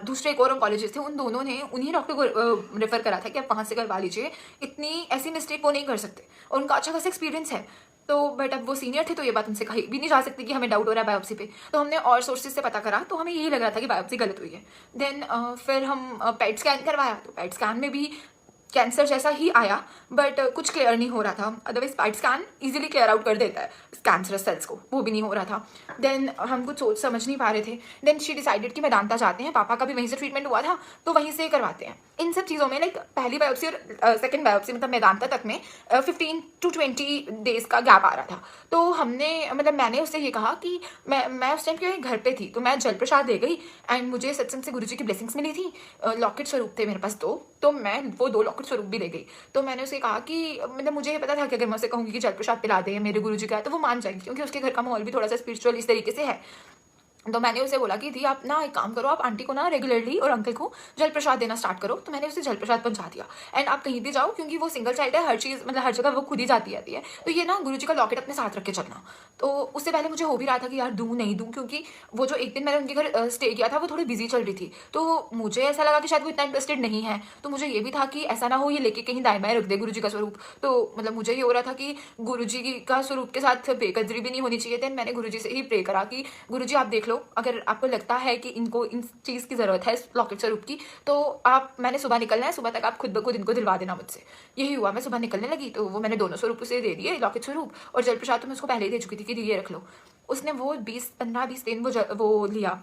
दूसरे एक और ऑन्कोलॉजिस्ट थे, उन दोनों ने उन्हीं डॉक्टर को रेफर करा था कि आप वहाँ से करवा लीजिए, इतनी ऐसी मिस्टेक वो नहीं कर सकते और उनका अच्छा खासा एक्सपीरियंस है। तो बट अब वो सीनियर थे तो ये बात उनसे कही भी नहीं जा सकती कि हमें डाउट हो रहा है बायोप्सी पे। तो हमने और सोर्सेज से पता करा तो हमें यही लग रहा था कि बायोप्सी गलत हुई है। देन फिर हम पेट स्कैन करवाया, तो पेट स्कैन में भी कैंसर जैसा ही आया, बट कुछ क्लियर नहीं हो रहा था। Otherwise PET scan easily clear out कर देता है कैंसरस सेल्स को, वो भी नहीं हो रहा था। देन हम कुछ सोच समझ नहीं पा रहे थे। देन शी डिसाइडेड कि मेदांता जाते हैं, पापा का भी वहीं से ट्रीटमेंट हुआ था तो वहीं से करवाते हैं। इन सब चीज़ों में लाइक पहली बायोप्सी और सेकंड बायोप्सी मतलब मेदांता तक में 15 to 20 डेज का गैप आ रहा था। तो हमने मतलब मैंने उससे ये कहा कि मैं उस टाइम क्योंकि घर पे थी तो मैं जल प्रसाद दे गई एंड मुझे सत्संग से गुरुजी की ब्लेसिंग्स मिली थी। लॉकेट स्वरूप थे मेरे पास दो, तो मैं वो 2 लॉकेट स्वरूप भी ले गई। तो मैंने उसे कहा कि मतलब मुझे ये पता था कि अगर मैं उसे कहूँगी कि जल प्रसाद पिला दे मेरे गुरुजी का है तो वो मान जाएगी, क्योंकि उसके घर का माहौल भी थोड़ा सा स्पिरिचुअल इस तरीके से है। तो मैंने उसे बोला कि दी आप ना एक काम करो, आप आंटी को ना रेगुलरली और अंकल को जल प्रसाद देना स्टार्ट करो। तो मैंने उसे जल प्रसाद पहुंचा दिया। एंड आप कहीं भी जाओ, क्योंकि वो सिंगल चाइल्ड है, हर चीज़ मतलब हर जगह वो खुद ही जाती रहती है, तो ये ना गुरुजी का लॉकेट अपने साथ रख के चलना। तो उससे पहले मुझे हो भी रहा था कि यार दूँ नहीं दूँ, क्योंकि वो जो एक दिन मैंने उनके घर स्टे किया था वो थोड़ी बिजी चल रही थी, तो मुझे ऐसा लगा कि शायद वो इतना इंटरेस्टेड नहीं है। तो मुझे ये भी था कि ऐसा ना हो ये लेके कहीं दाएं बाएं रख दे गुरुजी का स्वरूप। तो मतलब मुझे ये हो रहा था कि गुरुजी का स्वरूप के साथ बेकदरी भी नहीं होनी चाहिए। देन मैंने गुरुजी से ही प्रे करा कि गुरुजी आप देख लो, अगर आपको लगता है कि इनको इन चीज़ की ज़रूरत है, इस लॉकेट स्वरूप की, तो आप मैंने सुबह निकलना है, सुबह तक आप खुद ब खुद इनको दिलवा देना मुझसे। यही हुआ, मैं सुबह निकलने लगी तो वो मैंने दोनों स्वरूप उसे दे दिए, लॉकेट स्वरूप और जल प्रसाद तो मैं उसको पहले ही दे चुकी थी कि ये रख लो। उसने वो 15-20 दिन वो लिया।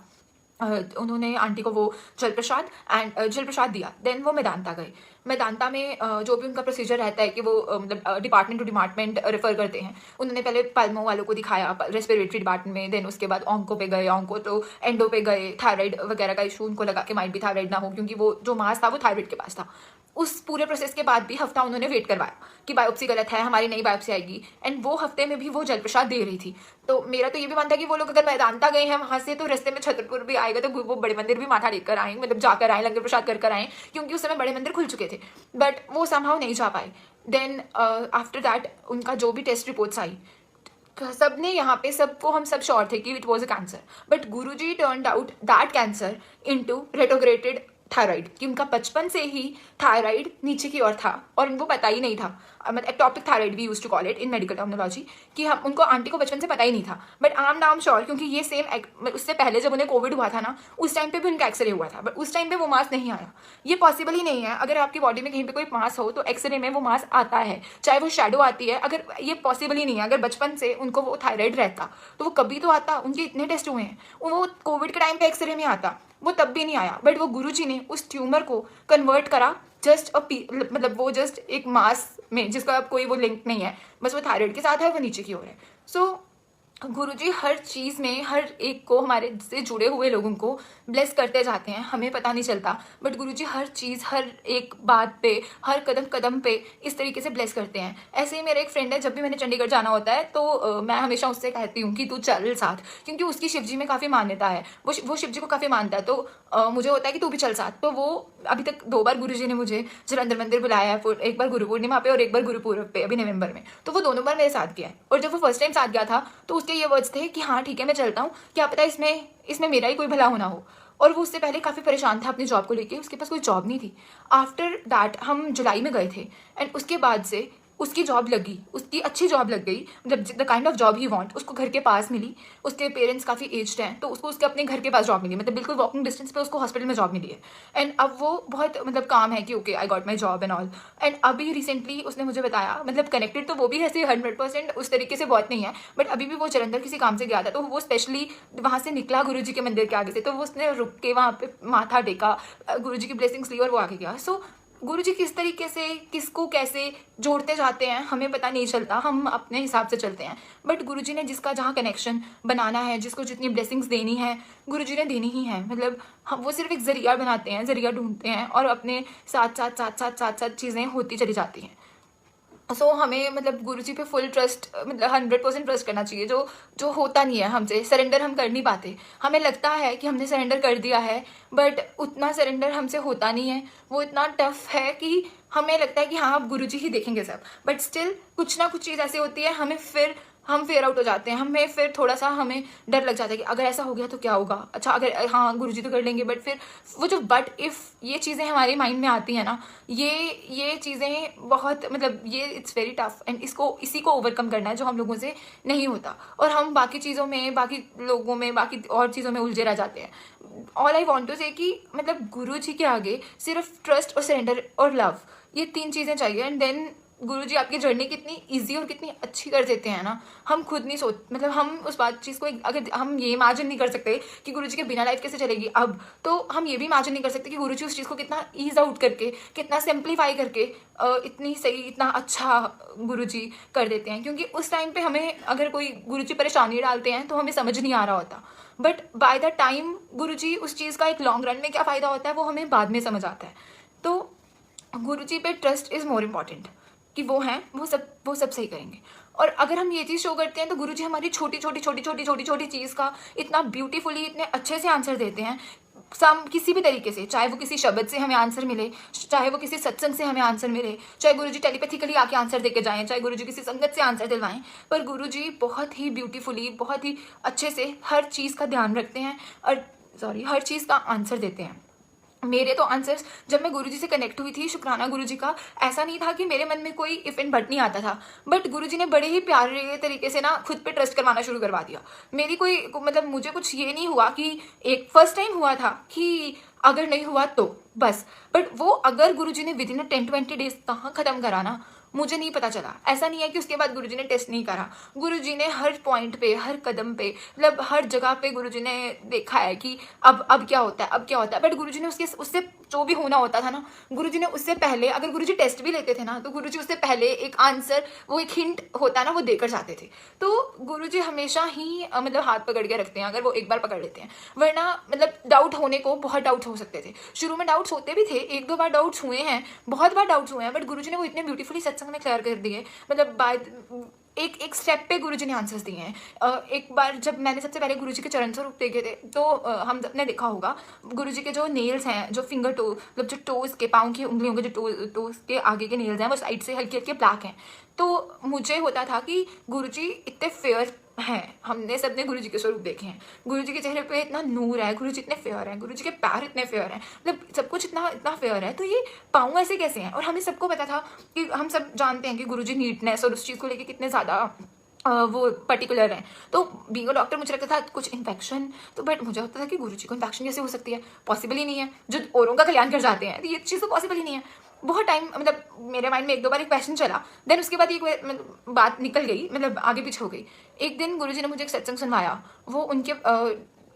उन्होंने आंटी को वो जल प्रसाद दिया। देन वो मेदांता गए। मेदांता में जो भी उनका प्रोसीजर रहता है कि वो मतलब डिपार्टमेंट टू डिपार्टमेंट रेफर करते हैं। उन्होंने पहले पल्मो वालों को दिखाया रेस्पिरेटरी डिपार्टमेंट में, देन उसके बाद ऑन्को पे गए, ऑन्को तो एंडो पे गए। थायराइड वगैरह का इशू उनको लगा कि माइट भी थायराइड ना हो, क्योंकि वो जो मास था वो थायराइड के पास था। उस पूरे प्रोसेस के बाद भी हफ्ता उन्होंने वेट करवाया कि बायोप्सी गलत है, हमारी नई बायोप्सी आएगी। एंड वो हफ्ते में भी वो जल प्रसाद दे रही थी। तो मेरा तो ये भी मानता है कि वो लोग अगर मेदांता गए हैं वहां से, तो रास्ते में छतरपुर भी आएगा तो वो बड़े मंदिर भी माथा टेक कर आए, मतलब जाकर आए, लंगर प्रसाद कर आए, क्योंकि उस समय बड़े मंदिर खुल चुके थे। बट वो समहाउ नहीं जा पाए। देन आफ्टर दैट उनका जो भी टेस्ट रिपोर्ट्स आई, सबने यहाँ पे सबको हम सब श्योर थे कि it was a cancer. But Guruji turned out that cancer into retrograded thyroid, कि उनका बचपन से ही थायराइड नीचे की ओर था और उनको पता ही नहीं था। मतलब ectopic thyroid we use to call it in medical terminology, कि हम उनको आंटी को बचपन से पता ही नहीं था। But I am now sure, क्योंकि ये सेम उससे पहले जब उन्हें कोविड हुआ था ना, उस टाइम पे भी उनका एक्सरे हुआ था, बट उस टाइम पे वो मास नहीं आया। ये पॉसिबल ही नहीं है। अगर आपकी बॉडी में कहीं पे कोई मास हो तो एक्सरे में वो मास आता है, चाहे वो शेडो आती है। अगर ये पॉसिबल ही नहीं है, अगर बचपन से उनको वो थायराइड रहता तो वो कभी तो आता। उनके इतने टेस्ट हुए हैं, वो कोविड के टाइम पे एक्सरे में आता, वो तब भी नहीं आया। बट वो गुरुजी ने उस ट्यूमर को कन्वर्ट करा जस्ट मतलब वो जस्ट एक मास में जिसका अब कोई वो लिंक नहीं है, बस वो थायराइड के साथ है, वो नीचे की ओर है। सो गुरुजी हर चीज़ में हर एक को, हमारे से जुड़े हुए लोगों को ब्लेस करते जाते हैं, हमें पता नहीं चलता। बट गुरुजी हर चीज़, हर एक बात पे, हर कदम कदम पे इस तरीके से ब्लेस करते हैं। ऐसे ही मेरा एक फ्रेंड है, जब भी मैंने चंडीगढ़ जाना होता है तो मैं हमेशा उससे कहती हूँ कि तू चल साथ, क्योंकि उसकी शिव जी में काफ़ी मान्यता है, वो शिव जी को काफ़ी मानता है। तो मुझे होता है कि तू भी चल साथ। तो वो अभी तक 2 बार गुरुजी ने मुझे जलंधर मंदिर बुलाया है, एक बार गुरु पूर्णिमा पे और एक बार गुरुपूर्व पे अभी नवंबर में। तो वो दोनों बार मेरे साथ गया है। और जब वो फर्स्ट टाइम साथ गया था तो उसके ये वर्ड्स थे कि हाँ ठीक है मैं चलता हूँ, क्या पता इसमें मेरा ही कोई भला होना हो। और वो उससे पहले काफ़ी परेशान था अपनी जॉब को लेके, उसके पास कोई जॉब नहीं थी। आफ्टर दैट हम जुलाई में गए थे एंड उसके बाद से उसकी जॉब लगी, उसकी अच्छी जॉब लग गई, मतलब the kind of job he want, उसको घर के पास मिली। उसके पेरेंट्स काफ़ी एज्ड हैं तो उसको उसके अपने घर के पास जॉब मिली, मतलब बिल्कुल वॉकिंग डिस्टेंस पे उसको हॉस्पिटल में जॉब मिली है। एंड अब वो बहुत मतलब काम है कि okay I got my job and all. And अभी रिसेंटली उसने मुझे बताया, मतलब कनेक्टेड तो वो भी ऐसे 100% उस तरीके से बहुत नहीं है, बट अभी भी वो जलंधर किसी काम से गया था, तो वो स्पेशली वहाँ से निकला गुरु जी के मंदिर के आगे से, तो वो उसने रुक के वहाँ पे माथा टेका, गुरु जी की ब्लेसिंग्स ली और वो आगे गया। सो गुरु जी किस तरीके से किसको कैसे जोड़ते जाते हैं हमें पता नहीं चलता, हम अपने हिसाब से चलते हैं। बट गुरु जी ने जिसका जहाँ कनेक्शन बनाना है, जिसको जितनी ब्लेसिंग्स देनी है, गुरु जी ने देनी ही है। मतलब हम वो सिर्फ एक जरिया बनाते हैं, जरिया ढूंढते हैं और अपने साथ साथ साथ साथ साथ साथ चीज़ें होती चली जाती हैं। सो हमें मतलब गुरु जी पे फुल ट्रस्ट, मतलब 100% ट्रस्ट करना चाहिए, जो जो होता नहीं है हमसे, सरेंडर हम कर नहीं पाते। हमें लगता है कि हमने सरेंडर कर दिया है, बट उतना सरेंडर हमसे होता नहीं है, वो इतना टफ है कि हमें लगता है कि हाँ अब गुरु जी ही देखेंगे सब, बट स्टिल कुछ ना कुछ चीज़ ऐसी होती है, हम फेयर आउट हो जाते हैं, हमें फिर थोड़ा सा हमें डर लग जाता है कि अगर ऐसा हो गया तो क्या होगा। अच्छा अगर हाँ गुरुजी तो कर लेंगे, बट फिर वो जो बट इफ़ ये चीज़ें हमारे माइंड में आती हैं ना, ये चीज़ें बहुत मतलब ये इट्स वेरी टफ एंड इसी को ओवरकम करना है जो हम लोगों से नहीं होता, और हम बाकी चीज़ों में, बाकी लोगों में, बाकी और चीज़ों में उलझे रह जाते हैं। ऑल आई वॉन्ट टू से कि मतलब गुरु जी के आगे सिर्फ ट्रस्ट और सरेंडर और लव, ये 3 चीज़ें चाहिए एंड देन गुरु जी आपकी जर्नी कितनी इजी और कितनी अच्छी कर देते हैं ना, हम खुद नहीं सोच, मतलब हम उस बात चीज़ को अगर हम ये इमेजिन नहीं कर सकते कि गुरु जी के बिना लाइफ कैसे चलेगी अब, तो हम ये भी इमेजिन नहीं कर सकते कि गुरु जी उस चीज़ को कितना ईज आउट करके, कितना सिंप्लीफाई करके इतनी सही, इतना अच्छा गुरु जी कर देते हैं। क्योंकि उस टाइम पे हमें अगर कोई गुरु जी परेशानी डालते हैं तो हमें समझ नहीं आ रहा होता, बट बाय द टाइम गुरु जी उस चीज़ का एक लॉन्ग रन में क्या फ़ायदा होता है वो हमें बाद में समझ आता है। तो गुरु जी पे ट्रस्ट इज़ मोर इम्पॉर्टेंट कि वो हैं, वो सब सही करेंगे। और अगर हम ये चीज़ शो करते हैं तो गुरुजी हमारी छोटी छोटी चीज़ का इतना ब्यूटीफुली, इतने अच्छे से आंसर देते हैं, किसी भी तरीके से, चाहे वो किसी शब्द से हमें आंसर मिले, चाहे वो किसी सत्संग से हमें आंसर मिले, चाहे गुरुजी टेलीपैथिकली आके आंसर देके जाएं, चाहे गुरुजी किसी संगत से आंसर दिलवाएं, पर गुरुजी बहुत ही ब्यूटीफुली, बहुत ही अच्छे से हर चीज़ का ध्यान रखते हैं और हर चीज़ का आंसर देते हैं। मेरे तो आंसर्स जब मैं गुरुजी से कनेक्ट हुई थी, शुक्राना गुरुजी का, ऐसा नहीं था कि मेरे मन में कोई इफ एंड बट नहीं आता था, बट गुरुजी ने बड़े ही प्यारे तरीके से ना खुद पे ट्रस्ट करवाना शुरू करवा दिया। मेरी कोई मतलब मुझे कुछ ये नहीं हुआ कि एक फर्स्ट टाइम हुआ था कि अगर नहीं हुआ तो बस, बट वो अगर गुरुजी ने विद इन 10-20 डेज कहाँ खत्म करा ना, मुझे नहीं पता चला। ऐसा नहीं है कि उसके बाद गुरुजी ने टेस्ट नहीं करा, गुरुजी ने हर पॉइंट पे, हर कदम पे, मतलब हर जगह पे गुरुजी ने देखा है कि अब क्या होता है, अब क्या होता है। बट गुरुजी ने उससे जो भी होना होता था ना, गुरुजी ने उससे पहले, अगर गुरुजी टेस्ट भी लेते थे ना, तो गुरुजी उससे पहले एक आंसर, वो एक हिंट होता है ना, वो देकर जाते थे। तो गुरुजी हमेशा ही मतलब हाथ पकड़ के रखते हैं अगर वो एक बार पकड़ लेते हैं, वरना मतलब डाउट होने को बहुत डाउट्स हो सकते थे। शुरू में डाउट्स होते भी थे, 1-2 बार डाउट्स हुए हैं, बहुत बार डाउट्स हुए हैं, बट गुरुजी ने वो इतने ब्यूटीफुली सत्संग में क्लियर कर दिए, मतलब बाय एक स्टेप पे गुरुजी ने आंसर्स दिए हैं। एक बार जब मैंने सबसे पहले गुरुजी के चरण स्वरूप देखे थे, तो हम सबने देखा होगा गुरुजी के जो नेल्स हैं, जो फिंगर टो, मतलब जो टोज के, पाँव की उंगलियों के जो टोज के आगे के नेल्स हैं, वो साइड से हल्के हल्के ब्लैक हैं। तो मुझे होता था कि गुरुजी इतने फेयर हैं, हमने सबने गुरुजी के स्वरूप देखे हैं, गुरुजी के चेहरे पे इतना नूर है, गुरुजी इतने फेयर हैं, गुरुजी के पैर इतने फेयर हैं, मतलब सब कुछ इतना फेयर है, तो ये पाँव ऐसे कैसे हैं। और हमें सबको पता था कि हम सब जानते हैं कि गुरुजी नीटनेस और उस चीज़ को लेके कितने ज़्यादा वो पर्टिकुलर है। तो बीइंग अ डॉक्टर मुझे लगता था कुछ इन्फेक्शन, तो बट मुझे होता था कि गुरुजी को इन्फेक्शन कैसे हो सकती है, पॉसिबल ही नहीं है, जो औरों का कल्याण कर जाते हैं, तो ये चीज़ तो पॉसिबल ही नहीं है। बहुत टाइम मतलब मेरे माइंड में 1-2 बार एक क्वेश्चन चला, देन उसके बाद ये बात निकल गई, मतलब आगे पीछे हो गई। एक दिन गुरुजी ने मुझे एक सत्संग सुनवाया, वो उनके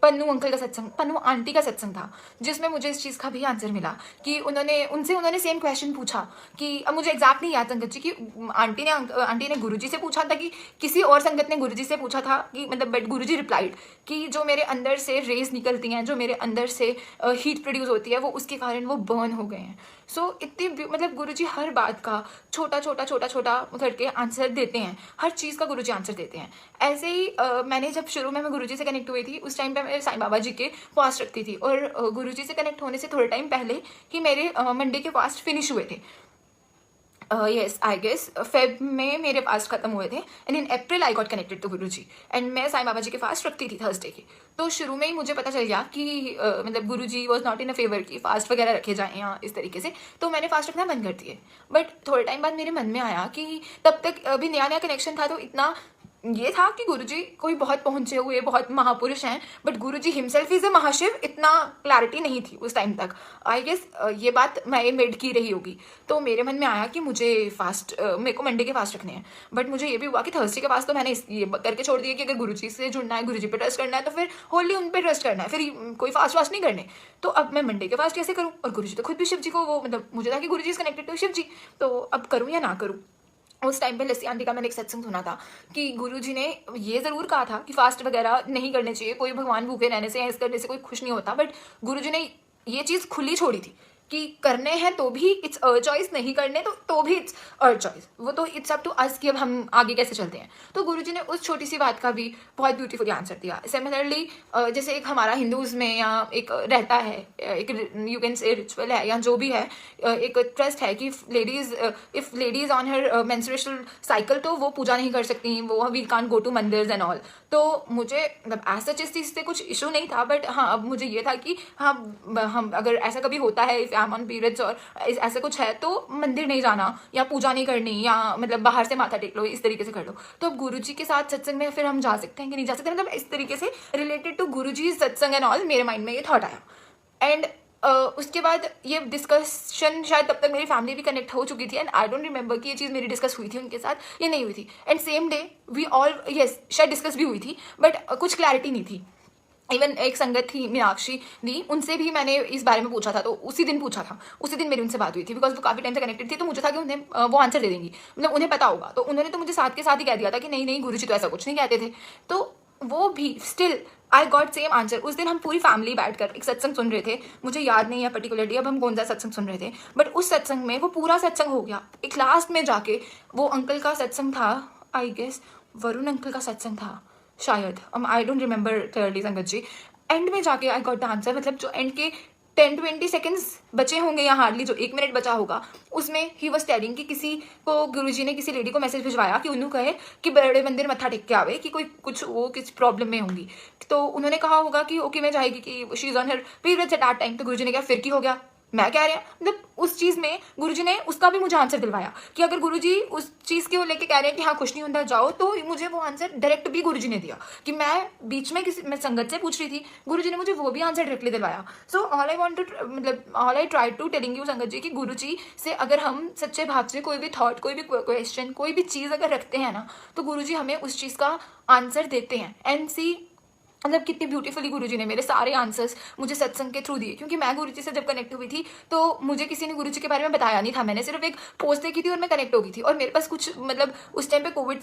पन्नू अंकल का सत्संग, पन्नू आंटी का सत्संग था, जिसमें मुझे इस चीज़ का भी आंसर मिला कि उन्होंने सेम क्वेश्चन पूछा कि, अब मुझे एग्जैक्ट नहीं याद संगत जी कि आंटी ने गुरुजी से पूछा था कि किसी और संगत ने गुरुजी से पूछा था कि मतलब, बट गुरुजी रिप्लाइड कि जो मेरे अंदर से रेज निकलती हैं, जो मेरे अंदर से हीट प्रोड्यूस होती है, वो उसके कारण वो बर्न हो गए हैं। सो इतनी मतलब गुरुजी हर बात का छोटा छोटा करके आंसर देते हैं, हर चीज़ का गुरुजी आंसर देते हैं। ऐसे ही मैंने जब शुरू में मैं गुरुजी से कनेक्ट हुई थी, उस टाइम पे मैं साईं बाबा जी के फास्ट रखती थी, और गुरुजी से कनेक्ट होने से थोड़े टाइम पहले ही मेरे मंडे के फास्ट फिनिश हुए थे। येस आई गेस फेब में मेरे फास्ट खत्म हुए थे and in April I got connected to Guru ji and मैं साईं बाबा जी के फास्ट रखती थी थर्सडे की। तो शुरू में ही मुझे पता चल गया कि मतलब Guru ji was not in a favour की फास्ट वगैरह रखे जाएँ या इस तरीके से, तो मैंने फास्ट रखना बंद कर दिए। बट थोड़े टाइम बाद मेरे मन में आया कि तब तक अभी नया नया कनेक्शन था, तो इतना ये था कि गुरुजी कोई बहुत पहुंचे हुए बहुत महापुरुष हैं, but Guruji himself is a महाशिव, इतना क्लैरिटी नहीं थी उस टाइम तक। आई गेस ये बात मैं मेड की रही होगी। तो मेरे मन में आया कि मुझे फास्ट मेरे को मंडे के फास्ट रखने हैं, बट मुझे ये भी हुआ कि थर्सडे के फास्ट तो मैंने ये करके छोड़ दिया कि अगर गुरुजी से जुड़ना है, गुरुजी पे ट्रस्ट करना है, तो फिर होली उन पे ट्रस्ट करना है, फिर कोई फास्ट वास्ट नहीं करने। तो अब मैं मंडे के फास्ट कैसे करूँ? और गुरुजी तो खुद भी शिव जी को वो मतलब मुझे था कि गुरुजी इज कनेक्टेड टू शिव जी, तो अब करूँ या ना करूँ। उस टाइम पे लस्सी आंटी का मैंने एक सत्संग सुना था कि गुरुजी ने ये ज़रूर कहा था कि फास्ट वगैरह नहीं करने चाहिए, कोई भगवान भूखे रहने से या इस करने से कोई खुश नहीं होता, बट गुरुजी ने ये चीज़ खुली छोड़ी थी कि करने हैं तो भी इट्स अ चॉइस, नहीं करने तो भी इट्स अ चॉइस। वो तो इट्स अप टू अस कि अब हम आगे कैसे चलते हैं। तो गुरुजी ने उस छोटी सी बात का भी बहुत ब्यूटीफुली आंसर दिया। सिमिलरली जैसे एक हमारा हिंदूज़ में या एक रहता है, एक यू कैन से रिचुअल है या जो भी है, एक ट्रस्ट है कि if ladies on her menstrual cycle तो वो पूजा नहीं कर सकती, वो we can't go to mandirs and all. तो मुझे मतलब ऐसा चीज़ इस से कुछ इशू नहीं था, बट हाँ अब मुझे ये था कि हाँ हम अगर ऐसा कभी होता है if I am on periods और ऐसा कुछ है तो मंदिर नहीं जाना या पूजा नहीं करनी या मतलब बाहर से माथा टेक लो, इस तरीके से कर लो। तो अब गुरुजी के साथ सत्संग में फिर हम जा सकते हैं कि नहीं जा सकते, मतलब इस तरीके से रिलेटेड टू गुरुजी सत्संग एंड ऑल मेरे माइंड में ये थॉट आया। एंड उसके बाद ये डिस्कशन शायद तब तक मेरी फैमिली भी कनेक्ट हो चुकी थी एंड आई डोंट रिमेंबर कि ये चीज़ मेरी डिस्कस हुई थी उनके साथ या नहीं हुई थी। And same day we all yes शायद डिस्कस भी हुई थी, बट कुछ क्लैरिटी नहीं थी। इवन एक संगत थी मीनाक्षी दी, उनसे भी मैंने इस बारे में पूछा था, तो उसी दिन पूछा था, उसी दिन मेरी उनसे बात हुई थी बिकॉज वो काफ़ी टाइम से कनेक्टेड थी। तो मुझे था कि उन्हें वो आंसर दे देंगी, मतलब उन्हें पता होगा। तो उन्होंने तो मुझे साथ के साथ ही कह दिया था कि नहीं नहीं गुरुजी तो ऐसा कुछ नहीं कहते थे। तो वो भी still I got same answer. उस दिन हम पूरी फैमिली बैठकर एक सत्संग सुन रहे थे, मुझे याद नहीं है पर्टिकुलरली अब हम कौन सा सत्संग सुन रहे थे, बट उस सत्संग में वो पूरा सत्संग हो गया। एक लास्ट में जाके वो अंकल का सत्संग था, आई गेस वरुण अंकल का सत्संग था शायद, आई डोंट रिमेंबर क्लियरली संगत जी। एंड में जाके आई गॉट द आंसर, मतलब जो एंड के 10-20 सेकेंड्स बचे होंगे या हार्डली जो 1 मिनट बचा होगा, उसमें ही वॉज टेलिंग कि किसी को गुरुजी ने किसी लेडी को मैसेज भिजवाया कि उन्होंने कहे कि बड़े मंदिर मत्था टेक के आवे कि कोई कुछ वो किस प्रॉब्लम में होंगी। तो उन्होंने कहा होगा कि ओके मैं जाएगी कि she is on her periods at that time. तो गुरुजी ने कहा फिर की हो गया, मैं कह रही हूँ मतलब उस चीज़ में गुरुजी ने उसका भी मुझे आंसर दिलवाया कि अगर गुरुजी उस चीज़ को लेके कह रहे हैं कि हाँ कुछ नहीं होता जाओ, तो मुझे वो आंसर डायरेक्ट भी गुरुजी ने दिया कि मैं बीच में मैं संगत से पूछ रही थी, गुरुजी ने मुझे वो भी आंसर डायरेक्टली दिलवाया। So all I want to मतलब all I try to telling you संगत जी कि गुरुजी से अगर हम सच्चे भाव से कोई भी थॉट, कोई भी क्वेश्चन, कोई भी चीज़ अगर रखते हैं ना, तो गुरुजी हमें उस चीज़ का आंसर देते हैं। एंड सी मतलब कितनी ब्यूटीफुली गुरुजी ने मेरे सारे आंसर्स मुझे सत्संग के थ्रू दिए, क्योंकि मैं गुरुजी से जब कनेक्ट हुई थी तो मुझे किसी ने गुरुजी के बारे में बताया नहीं था, मैंने सिर्फ एक पोस्ट देखी थी और मैं कनेक्ट हो गई थी। और मेरे पास कुछ मतलब उस टाइम पे कोविड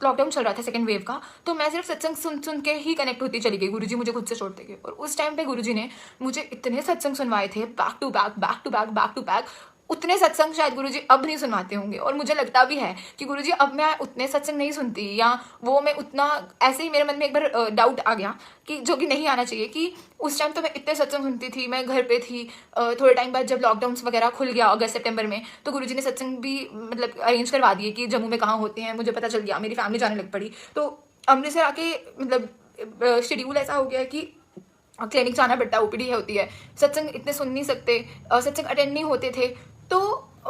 लॉकडाउन चल रहा था सेकंड वेव का, तो मैं सिर्फ सत्संग सुन के ही कनेक्ट होती चली गई, गुरुजी मुझे खुद से छोड़ते गए। और उस टाइम पे गुरुजी ने मुझे इतने सत्संग सुनवाए थे back to back back to back back to back, उतने सत्संग शायद गुरुजी अब नहीं सुनवाते होंगे। और मुझे लगता भी है कि गुरुजी अब मैं उतने सत्संग नहीं सुनती, या वो मैं उतना ऐसे ही मेरे मन में एक बार डाउट आ गया कि जो कि नहीं आना चाहिए, कि उस टाइम तो मैं इतने सत्संग सुनती थी, मैं घर पे थी। थोड़े टाइम बाद जब लॉकडाउन वगैरह खुल गया अगस्त सितंबर में, तो गुरुजी ने सत्संग भी मतलब अरेंज करवा दिए कि जम्मू में कहाँ होते हैं, मुझे पता चल गया, मेरी फैमिली जाने लग पड़ी। तो अमृतसर आके मतलब शेड्यूल ऐसा हो गया कि क्लिनिक जाना पड़ता है, ओपीडी होती है, सत्संग इतने सुन नहीं सकते, सत्संग अटेंड नहीं होते थे। तो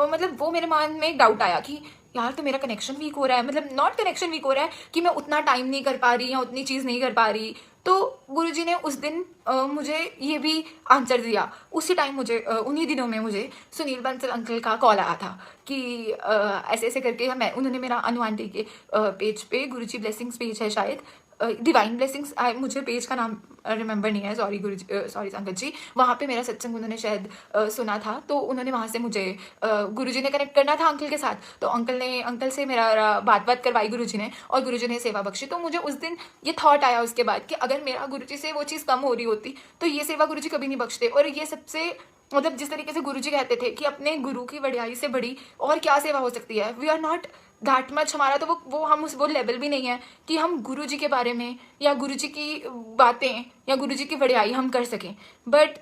मतलब वो मेरे मन में एक डाउट आया कि यार तो मेरा कनेक्शन वीक हो रहा है, मतलब नॉट कनेक्शन वीक हो रहा है कि मैं उतना टाइम नहीं कर पा रही या उतनी चीज़ नहीं कर पा रही। तो गुरुजी ने उस दिन मुझे ये भी आंसर दिया। उसी टाइम मुझे उन्हीं दिनों में मुझे सुनील बंसल अंकल का कॉल आया था कि ऐसे ऐसे करके मैं उन्होंने मेरा अनु आंटी के पेज पे गुरुजी ब्लेसिंग्स पेज है शायद, डिवाइन ब्लेसिंग्स, मुझे पेज का नाम रिमेंबर नहीं है, सॉरी गुरुजी, सॉरी संगत जी। वहाँ पे मेरा सत्संग उन्होंने शायद सुना था, तो उन्होंने वहाँ से मुझे गुरुजी ने कनेक्ट करना था अंकल के साथ, तो अंकल से मेरा बात करवाई गुरुजी ने और गुरुजी ने सेवा बख्शी। तो मुझे उस दिन ये थॉट आया उसके बाद कि अगर मेरा गुरुजी से वो चीज़ कम हो रही होती तो ये सेवा गुरुजी कभी नहीं बख्शते। और ये सबसे मतलब जिस तरीके से गुरुजी कहते थे कि अपने गुरु की वडियाई से बड़ी और क्या सेवा हो सकती है, we are not that much, हमारा तो वो हम उस वो लेवल भी नहीं है कि हम गुरु जी के बारे में या गुरु जी की बातें या गुरु जी की वडियाई हम कर सकें। बट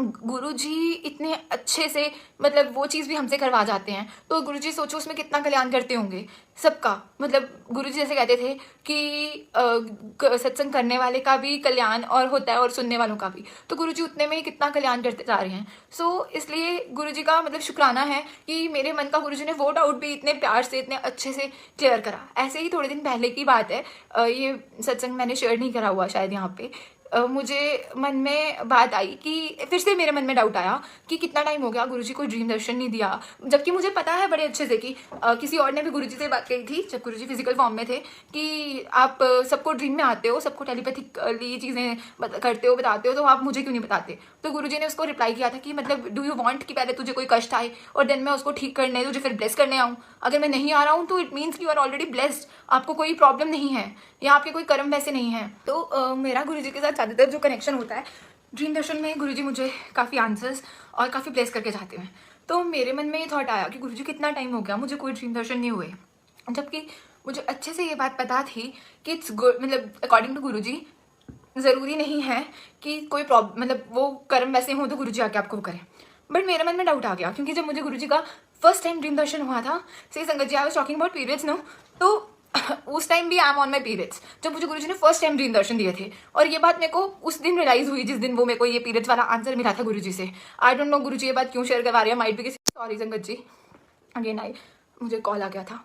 गुरुजी इतने अच्छे से मतलब वो चीज़ भी हमसे करवा जाते हैं, तो गुरुजी सोचो उसमें कितना कल्याण करते होंगे सबका। मतलब गुरुजी जैसे कहते थे कि सत्संग करने वाले का भी कल्याण और होता है और सुनने वालों का भी, तो गुरुजी उतने में ही कितना कल्याण करते जा रहे हैं। सो इसलिए गुरुजी का मतलब शुक्राना है कि मेरे मन का गुरुजी ने वो डाउट भी इतने प्यार से इतने अच्छे से क्लियर करा। ऐसे ही थोड़े दिन पहले की बात है, ये सत्संग मैंने शेयर नहीं करा हुआ शायद यहाँ पे। मुझे मन में बात आई कि फिर से मेरे मन में डाउट आया कि कितना टाइम हो गया गुरुजी कोई ड्रीम दर्शन नहीं दिया, जबकि मुझे पता है बड़े अच्छे से कि किसी और ने भी गुरुजी से बात कही थी जब गुरुजी फिजिकल फॉर्म में थे कि आप सबको ड्रीम में आते हो, सबको टेलीपैथिकली चीज़ें करते हो, बताते हो, तो आप मुझे क्यों नहीं बताते। तो गुरुजी ने उसको रिप्लाई किया था कि मतलब डू यू वांट कि पहले तुझे कोई कष्ट आए और देन मैं उसको ठीक करने तुझे फिर ब्लेस करने आऊँ। अगर मैं नहीं आ रहा हूँ तो it means you are already blessed, आपको कोई प्रॉब्लम नहीं है या आपके कोई कर्म वैसे नहीं है। तो मेरा गुरुजी के साथ ज़्यादातर जो कनेक्शन होता है ड्रीम दर्शन में, गुरुजी मुझे काफ़ी आंसर्स और काफ़ी ब्लेस करके जाते हैं। तो मेरे मन में ये थॉट आया कि गुरुजी कितना टाइम हो गया मुझे कोई ड्रीम दर्शन नहीं हुए, जबकि मुझे अच्छे से ये बात पता थी कि इट्स गुड, मतलब अकॉर्डिंग टू गुरुजी ज़रूरी नहीं है कि कोई प्रॉब्लम मतलब वो कर्म वैसे हो तो गुरुजी आके आपको वो करें। बट मेरे मन में डाउट आ गया क्योंकि जब मुझे गुरुजी का फर्स्ट टाइम ड्रीम दर्शन हुआ था, सही संगत जी I was talking about periods no, तो उस टाइम भी I am on my periods जब मुझे गुरुजी ने फर्स्ट टाइम ड्रीम दर्शन दिए थे। और ये बात मेरे को उस दिन रियलाइज हुई जिस दिन वो मेरे को ये पीरियड्स वाला आंसर मिला था गुरुजी से। आई डोंट नो गुरुजी ये बात क्यों शेयर करवा रहे हैं, माइट बी, सॉरी संगत जी अगेन मुझे कॉल आ गया था।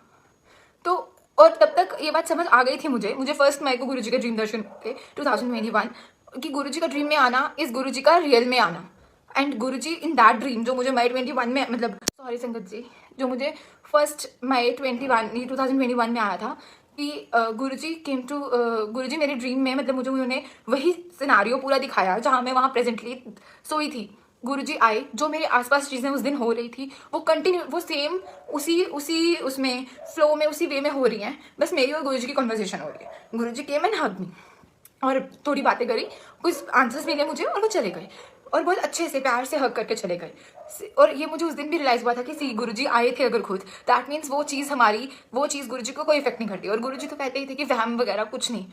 तो और तब तक ये बात समझ आ गई थी मुझे फर्स्ट मई को गुरुजी के ड्रीम दर्शन थे 2021 कि गुरुजी का ड्रीम में आना इस गुरुजी का रियल में आना। And Guruji in that dream जो मुझे मई 21 में, मतलब सॉरी संगत जी, जो मुझे फर्स्ट मई 2021 में आया था कि गुरुजी केम टू, गुरुजी मेरे ड्रीम में मतलब मुझे उन्होंने वही सिनारियो पूरा दिखाया जहाँ मैं वहाँ प्रेजेंटली सोई थी। गुरुजी आए, जो मेरे आसपास चीज़ें उस दिन हो रही थी वो कंटिन्यू वो सेम उसी उसमें फ्लो में उसी वे में हो रही हैं, बस मेरी और गुरुजी की कन्वर्सेशन हो रही है। गुरुजी केम एंड हग मी और थोड़ी बातें करी, कुछ आंसर्स मिले मुझे और वो चले गए और बहुत अच्छे से प्यार से हग करके चले गए। और ये मुझे उस दिन भी रियलाइज हुआ था कि सी गुरुजी आए थे अगर खुद, दैट मीन्स वो चीज़ गुरुजी को कोई इफेक्ट नहीं करती। और गुरुजी तो कहते ही थे कि वहम वगैरह कुछ नहीं,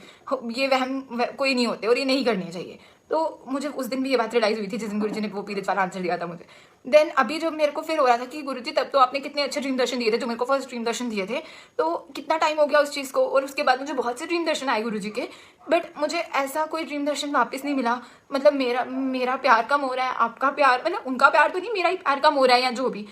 ये वहम कोई नहीं होते और ये नहीं करने चाहिए। तो मुझे उस दिन भी ये बात रियलाइज हुई थी जिस दिन गुरुजी ने वो पीरियड्स वाला आंसर दिया था मुझे। देन अभी जब मेरे को फिर हो रहा था कि गुरुजी तब तो आपने कितने अच्छे ड्रीम दर्शन दिए थे, जो मेरे को फर्स्ट ड्रीम दर्शन दिए थे, तो कितना टाइम हो गया उस चीज़ को। और उसके बाद मुझे बहुत से ड्रीम दर्शन आए गुरुजी के, बट मुझे ऐसा कोई ड्रीम दर्शन वापस नहीं मिला। मतलब मेरा प्यार कम हो रहा है, आपका प्यार, मतलब उनका प्यार तो नहीं, मेरा ही प्यार कम हो रहा है या जो भी।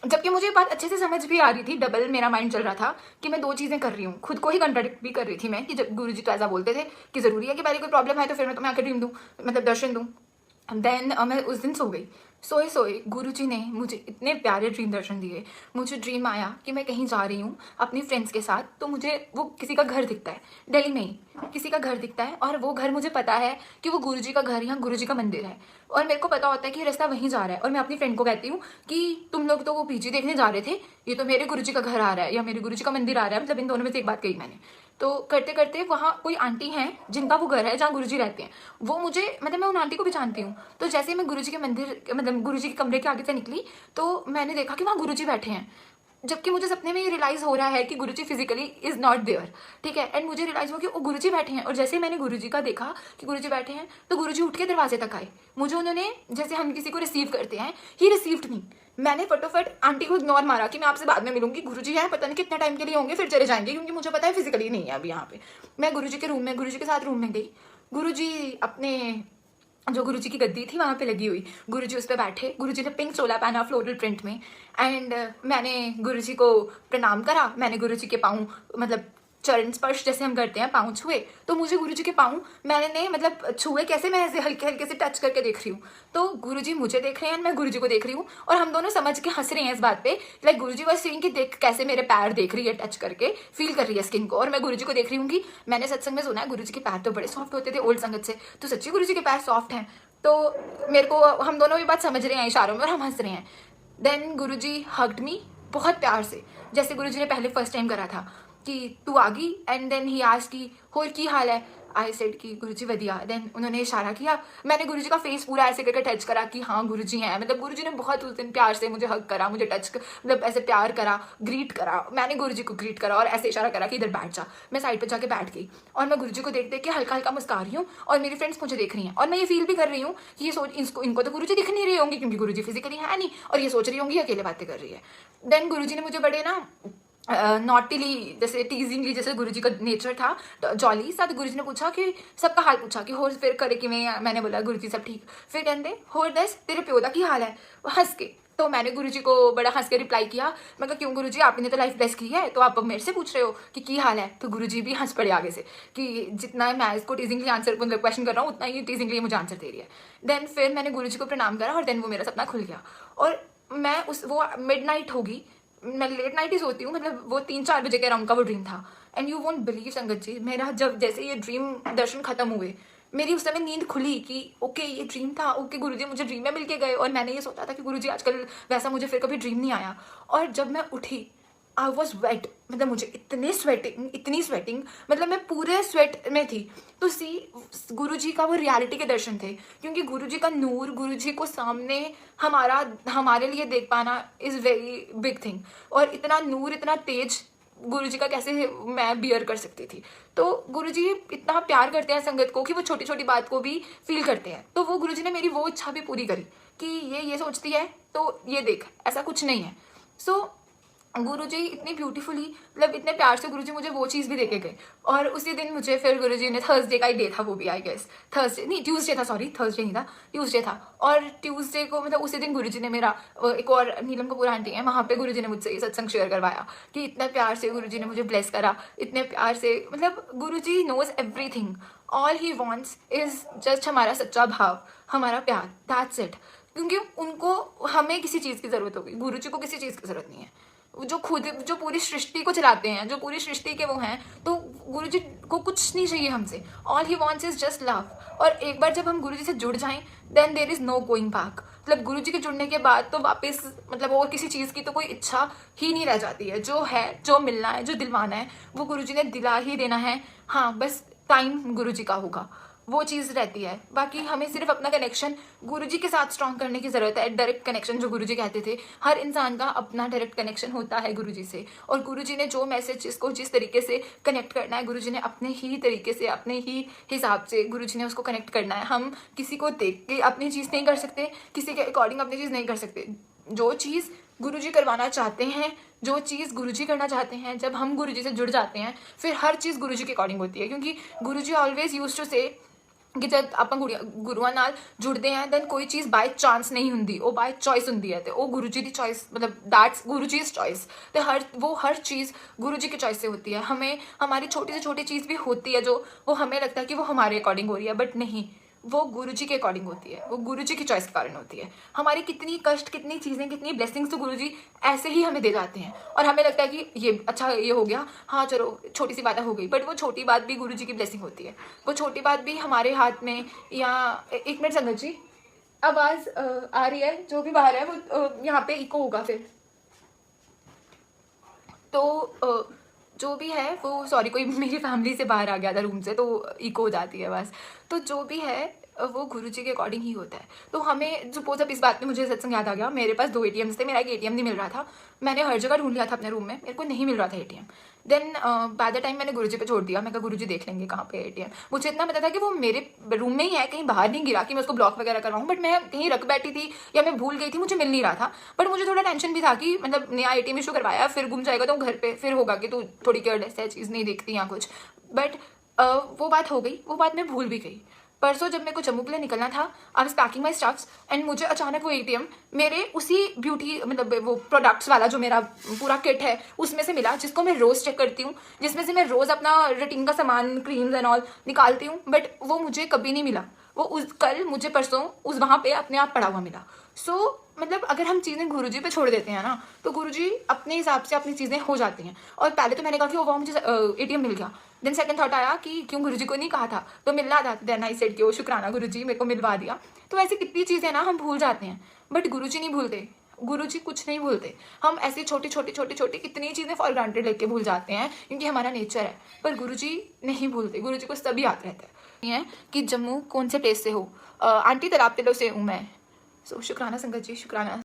जबकि मुझे बात अच्छे से समझ भी आ रही थी, डबल मेरा माइंड चल रहा था कि मैं दो चीज़ें कर रही हूँ, खुद को ही कंट्राडिक्ट भी कर रही थी मैं कि जब गुरुजी तो ऐसा बोलते थे कि ज़रूरी है कि पहले कोई प्रॉब्लम है तो फिर मैं तुम्हें आकर ड्रीम दूँ, मतलब दर्शन दूँ। देन मैं उस दिन सो गई, सोए गुरुजी ने मुझे इतने प्यारे ड्रीम दर्शन दिए। मुझे ड्रीम आया कि मैं कहीं जा रही हूँ अपनी फ्रेंड्स के साथ, तो मुझे वो किसी का घर दिखता है, दिल्ली में ही किसी का घर दिखता है और वो घर मुझे पता है कि वो गुरुजी का घर या गुरुजी का मंदिर है और मेरे को पता होता है कि ये रास्ता वहीं जा रहा है। और मैं अपनी फ्रेंड को कहती हूँ कि तुम लोग तो वो पीजी देखने जा रहे थे, ये तो मेरे गुरुजी का घर आ रहा है या मेरे गुरुजी का मंदिर आ रहा है, मतलब इन दोनों में से एक बात कही मैंने। तो करते करते वहाँ कोई आंटी हैं जिनका वो घर है जहाँ गुरुजी रहते हैं, वो मुझे, मतलब मैं उन आंटी को भी जानती हूँ। तो जैसे मैं गुरुजी के मंदिर, मतलब गुरुजी के कमरे के आगे से निकली तो मैंने देखा कि वहाँ गुरुजी बैठे हैं, जबकि मुझे सपने में ये रियलाइज हो रहा है कि गुरुजी फिजिकली इज नॉट देयर, ठीक है। एंड मुझे रियलाइज हुआ कि वो गुरुजी बैठे हैं और जैसे मैंने गुरुजी का देखा कि गुरुजी बैठे हैं तो गुरुजी उठ के दरवाजे तक आए। मुझे उन्होंने, जैसे हम किसी को रिसीव करते हैं, ही रिसीव्ड मी। मैंने फटोफट आंटी को इग्नोर मारा कि मैं आपसे बाद में मिलूंगी, गुरुजी हैं पता नहीं कितना टाइम के लिए होंगे फिर चले जाएंगे, क्योंकि मुझे पता है फिजिकली नहीं है अभी यहाँ पे। मैं गुरुजी के रूम में, गुरुजी के साथ रूम में गई। गुरुजी अपने जो गुरुजी की गद्दी थी वहाँ पे लगी हुई, गुरुजी उस पर बैठे। गुरुजी ने पिंक चोला पहना फ्लोरल प्रिंट में। एंड मैंने गुरुजी को प्रणाम करा, मैंने गुरुजी के पाँव, मतलब चरण स्पर्श जैसे हम करते हैं, पाँव छुए। तो मुझे गुरुजी के पाँव मैंने मतलब छुए कैसे, मैं ऐसे हल्के हल्के से टच करके देख रही हूँ। तो गुरुजी मुझे देख रहे हैं, मैं गुरुजी को देख रही हूँ और हम दोनों समझ के हंस रहे हैं इस बात पे। लाइक गुरुजी वाज सीइंग कि देख कैसे मेरे पैर देख रही है, टच करके फील कर रही है स्किन को, और मैं गुरुजी को देख रही हूँ कि मैंने सत्संग में सुना है गुरुजी के पैर तो बड़े सॉफ्ट होते थे ओल्ड संगत से, तो सच्ची गुरुजी के पैर सॉफ्ट हैं। तो मेरे को, हम दोनों भी बात समझ रहे हैं इशारों में और हम हंस रहे हैं। देन गुरुजी हग्ड मी बहुत प्यार से, जैसे गुरुजी ने पहले फर्स्ट टाइम करा था कि तू आ गई। एंड देन ही आस्क्ड कि होर की हाल है, आई सेड कि गुरुजी वधिया। देन उन्होंने इशारा किया, मैंने गुरुजी का फेस पूरा ऐसे करके टच करा कि हाँ गुरुजी हैं। मतलब गुरुजी ने बहुत उस दिन प्यार से मुझे हग करा, मुझे टच मतलब ऐसे प्यार करा, ग्रीट करा। मैंने गुरुजी को ग्रीट करा और ऐसे इशारा करा कि इधर बैठ जा। मैं साइड पर जाके बैठ गई और मैं गुरुजी को देख देख के हल्का हल्का मुस्का रही हूँ और मेरी फ्रेंड्स मुझे देख रही हैं और मैं ये फील भी कर रही हूँ कि ये सोच इनको तो गुरुजी दिख नहीं रही होंगी क्योंकि गुरुजी फिजिकली है नहीं, और ये सोच रही होंगी अकेले बातें कर रही है। देन गुरुजी ने मुझे बड़े ना नॉटिली जैसे टीजिंगली, जैसे गुरुजी का नेचर था जॉली सा, तो गुरुजी ने पूछा कि सबका हाल पूछा कि होर फिर करे कि मैंने बोला गुरुजी सब ठीक। फिर कहते होर दस तेरे प्यो दा की हाल है, हंस के। तो मैंने गुरुजी को बड़ा हंस के रिप्लाई किया, मैं कहा क्यों गुरुजी आपने तो लाइफ ब्लेस की है तो आप मेरे से पूछ रहे हो कि हाल है। तो गुरुजी भी हंस पड़े आगे से कि जितना मैं इसको टीजिंगली आंसर मतलब क्वेश्चन कर रहा हूँ उतना ही टीजिंगली मुझे आंसर दे रही है। देन फिर मैंने गुरुजी को प्रणाम करा और देन वो मेरा सपना खुल गया। और मैं वो मिडनाइट होगी, मैं लेट नाइट ही सोती हूँ, मतलब वो 3-4 बजे के अराउंड का वो ड्रीम था। एंड यू वोंट बिलीव संगत जी, मेरा जब जैसे ये ड्रीम दर्शन खत्म हुए मेरी उस समय नींद खुली कि ओके ये ड्रीम था, ओके गुरुजी मुझे ड्रीम में मिलके गए। और मैंने ये सोचा था कि गुरुजी आजकल वैसा मुझे फिर कभी ड्रीम नहीं आया। और जब मैं उठी आई वॉज वेट, मतलब मुझे इतनी स्वेटिंग, मतलब मैं पूरे स्वेट में थी। तो गुरुजी का वो रियलिटी के दर्शन थे, क्योंकि गुरुजी का नूर, गुरुजी को सामने हमारे लिए देख पाना इज़ वेरी बिग थिंग। और इतना नूर, इतना तेज गुरुजी का कैसे मैं बियर कर सकती थी। तो गुरुजी इतना प्यार करते हैं संगत को कि वो छोटी छोटी बात को भी फील करते हैं। तो वो गुरुजी ने मेरी वो इच्छा भी पूरी करी कि ये सोचती है तो ये देख ऐसा कुछ नहीं है। सो गुरुजी इतनी ब्यूटीफुली, मतलब इतने प्यार से गुरुजी मुझे वो चीज़ भी देके गए। और उसी दिन मुझे फिर गुरुजी ने, थर्सडे का ही डे था वो भी, आई गेस थर्सडे नहीं ट्यूसडे था, सॉरी थर्सडे नहीं था ट्यूसडे था। और ट्यूसडे को मतलब उसी दिन गुरुजी ने मेरा एक और नीलम कपूर आंटी है वहाँ पे गुरुजी ने मुझसे ये सत्संग शेयर करवाया कि इतने प्यार से गुरुजी ने मुझे ब्लेस करा, इतने प्यार से, मतलब Guruji knows everything, all he wants is just हमारा सच्चा भाव, हमारा प्यार, दैट्स इट। क्योंकि उनको हमें किसी चीज़ की ज़रूरत होगी, गुरुजी को किसी चीज़ की ज़रूरत नहीं है। जो पूरी सृष्टि को चलाते हैं, जो पूरी सृष्टि के वो हैं, तो गुरुजी को कुछ नहीं चाहिए हमसे, all he wants is just love. और एक बार जब हम गुरुजी से जुड़ जाएं then there is no going back. मतलब गुरुजी के जुड़ने के बाद तो वापस मतलब और किसी चीज़ की तो कोई इच्छा ही नहीं रह जाती है। जो है, जो मिलना है, जो दिलवाना है वो गुरुजी ने दिला ही देना है। हाँ बस टाइम गुरुजी का होगा, वो चीज़ रहती है। बाकी हमें सिर्फ अपना कनेक्शन गुरुजी के साथ स्ट्रॉन्ग करने की ज़रूरत है। डायरेक्ट कनेक्शन जो गुरुजी कहते थे, हर इंसान का अपना डायरेक्ट कनेक्शन होता है गुरुजी से। और गुरुजी ने जो मैसेज इसको जिस तरीके से कनेक्ट करना है, गुरुजी ने अपने ही तरीके से, अपने ही हिसाब से गुरुजी ने उसको कनेक्ट करना है। हम किसी को देख के अपनी चीज़ नहीं कर सकते, किसी के अकॉर्डिंग अपनी चीज़ नहीं कर सकते। जो चीज़ गुरुजी करवाना चाहते हैं, जो चीज़ गुरुजी करना चाहते हैं, जब हम गुरुजी से जुड़ जाते हैं फिर हर चीज़ गुरुजी के अकॉर्डिंग होती है। क्योंकि गुरुजी ऑलवेज यूज्ड टू से कि जब आप गुरुआं नाल जुड़ते हैं देन कोई चीज़ बाय चांस नहीं होंगी, वो बाय चॉइस होंगी है। तो वो गुरुजी की चॉइस, मतलब दैट्स गुरुजीज चॉइस। तो हर चीज़ गुरुजी की चॉइस से होती है। हमें हमारी छोटी से छोटी चीज़ भी होती है जो वो हमें लगता है कि वो हमारे अकॉर्डिंग हो रही है, बट नहीं, वो गुरुजी के अकॉर्डिंग होती है, वो गुरुजी की चॉइस के कारण होती है। हमारी कितनी कष्ट, कितनी चीज़ें, कितनी ब्लेसिंग्स तो गुरुजी ऐसे ही हमें दे जाते हैं और हमें लगता है कि ये अच्छा, ये हो गया, हाँ चलो छोटी सी बातें हो गई, बट वो छोटी बात भी गुरुजी की ब्लेसिंग होती है। वो छोटी बात भी हमारे हाथ में, या एक मिनट संगत जी, आवाज़ आ रही है, जो भी बाहर है वो यहाँ पे इको होगा फिर, तो जो भी है वो, सॉरी कोई मेरी फैमिली से बाहर आ गया था रूम से तो इको हो जाती है बस। तो जो भी है वो गुरुजी के अकॉर्डिंग ही होता है। तो हमें सपोज, अब इस बात में मुझे सत्संग याद आ गया, मेरे पास 2 ATMs थे, मेरा एक ATM नहीं मिल रहा था। मैंने हर जगह ढूंढ लिया था अपने रूम में, मेरे को नहीं मिल रहा था ATM। Then by the time मैंने गुरुजी पे छोड़ दिया, मैं कहा गुरुजी देख लेंगे कहाँ पे ATM। मुझे इतना पता था कि वो मेरे रूम में ही है, कहीं बाहर नहीं गिरा कि मैं उसको ब्लॉक वगैरह करवाऊँ, बट मैं कहीं रख बैठी थी या मैं भूल गई थी, मुझे मिल नहीं रहा था। बट मुझे थोड़ा टेंशन भी था कि मतलब नया ATM इशू करवाया, फिर गुम जाएगा तो घर पे फिर होगा कि तू थोड़ी केयरलेस है, चीज़ नहीं देखती या कुछ। बट वो बात हो गई, वो बात मैं भूल भी गई। परसों जब मेरे को जम्मू के लिए निकलना था, I was packing my stuffs and मुझे अचानक वो ATM मेरे उसी ब्यूटी, मतलब वो प्रोडक्ट्स वाला जो मेरा पूरा किट है उसमें से मिला, जिसको मैं रोज़ चेक करती हूँ, जिसमें से मैं रोज़ अपना रूटीन का सामान, क्रीम्स एंड ऑल निकालती हूँ, बट वो मुझे कभी नहीं मिला। वो कल मुझे परसों वहाँ पे अपने आप पड़ा हुआ मिला। सो मतलब अगर हम चीज़ें गुरुजी पे छोड़ देते हैं ना, तो गुरुजी अपने हिसाब से अपनी चीज़ें हो जाती हैं। और पहले तो मैंने कहा कि वो मुझे ATM मिल गया। देन सेकंड थॉट आया कि क्यों गुरुजी को नहीं कहा था, तो मिलना था। देन आई सेड कि ओ शुक्राना गुरुजी, मेरे को मिलवा दिया। तो ऐसी कितनी चीज़ें ना हम भूल जाते हैं, बट गुरुजी नहीं भूलते, गुरुजी कुछ नहीं भूलते। हम ऐसी छोटी छोटी छोटी छोटी कितनी चीज़ें फॉर ग्रांटेड लेके भूल जाते हैं क्योंकि हमारा नेचर है, पर गुरुजी नहीं भूलते। गुरुजी को सभी याद रहता है। ये कि जम्मू कौन से प्लेस से हो? आंटी तालाब तिलो से हूँ मैं। सो शुक्राना संगत जी, शुक्राना।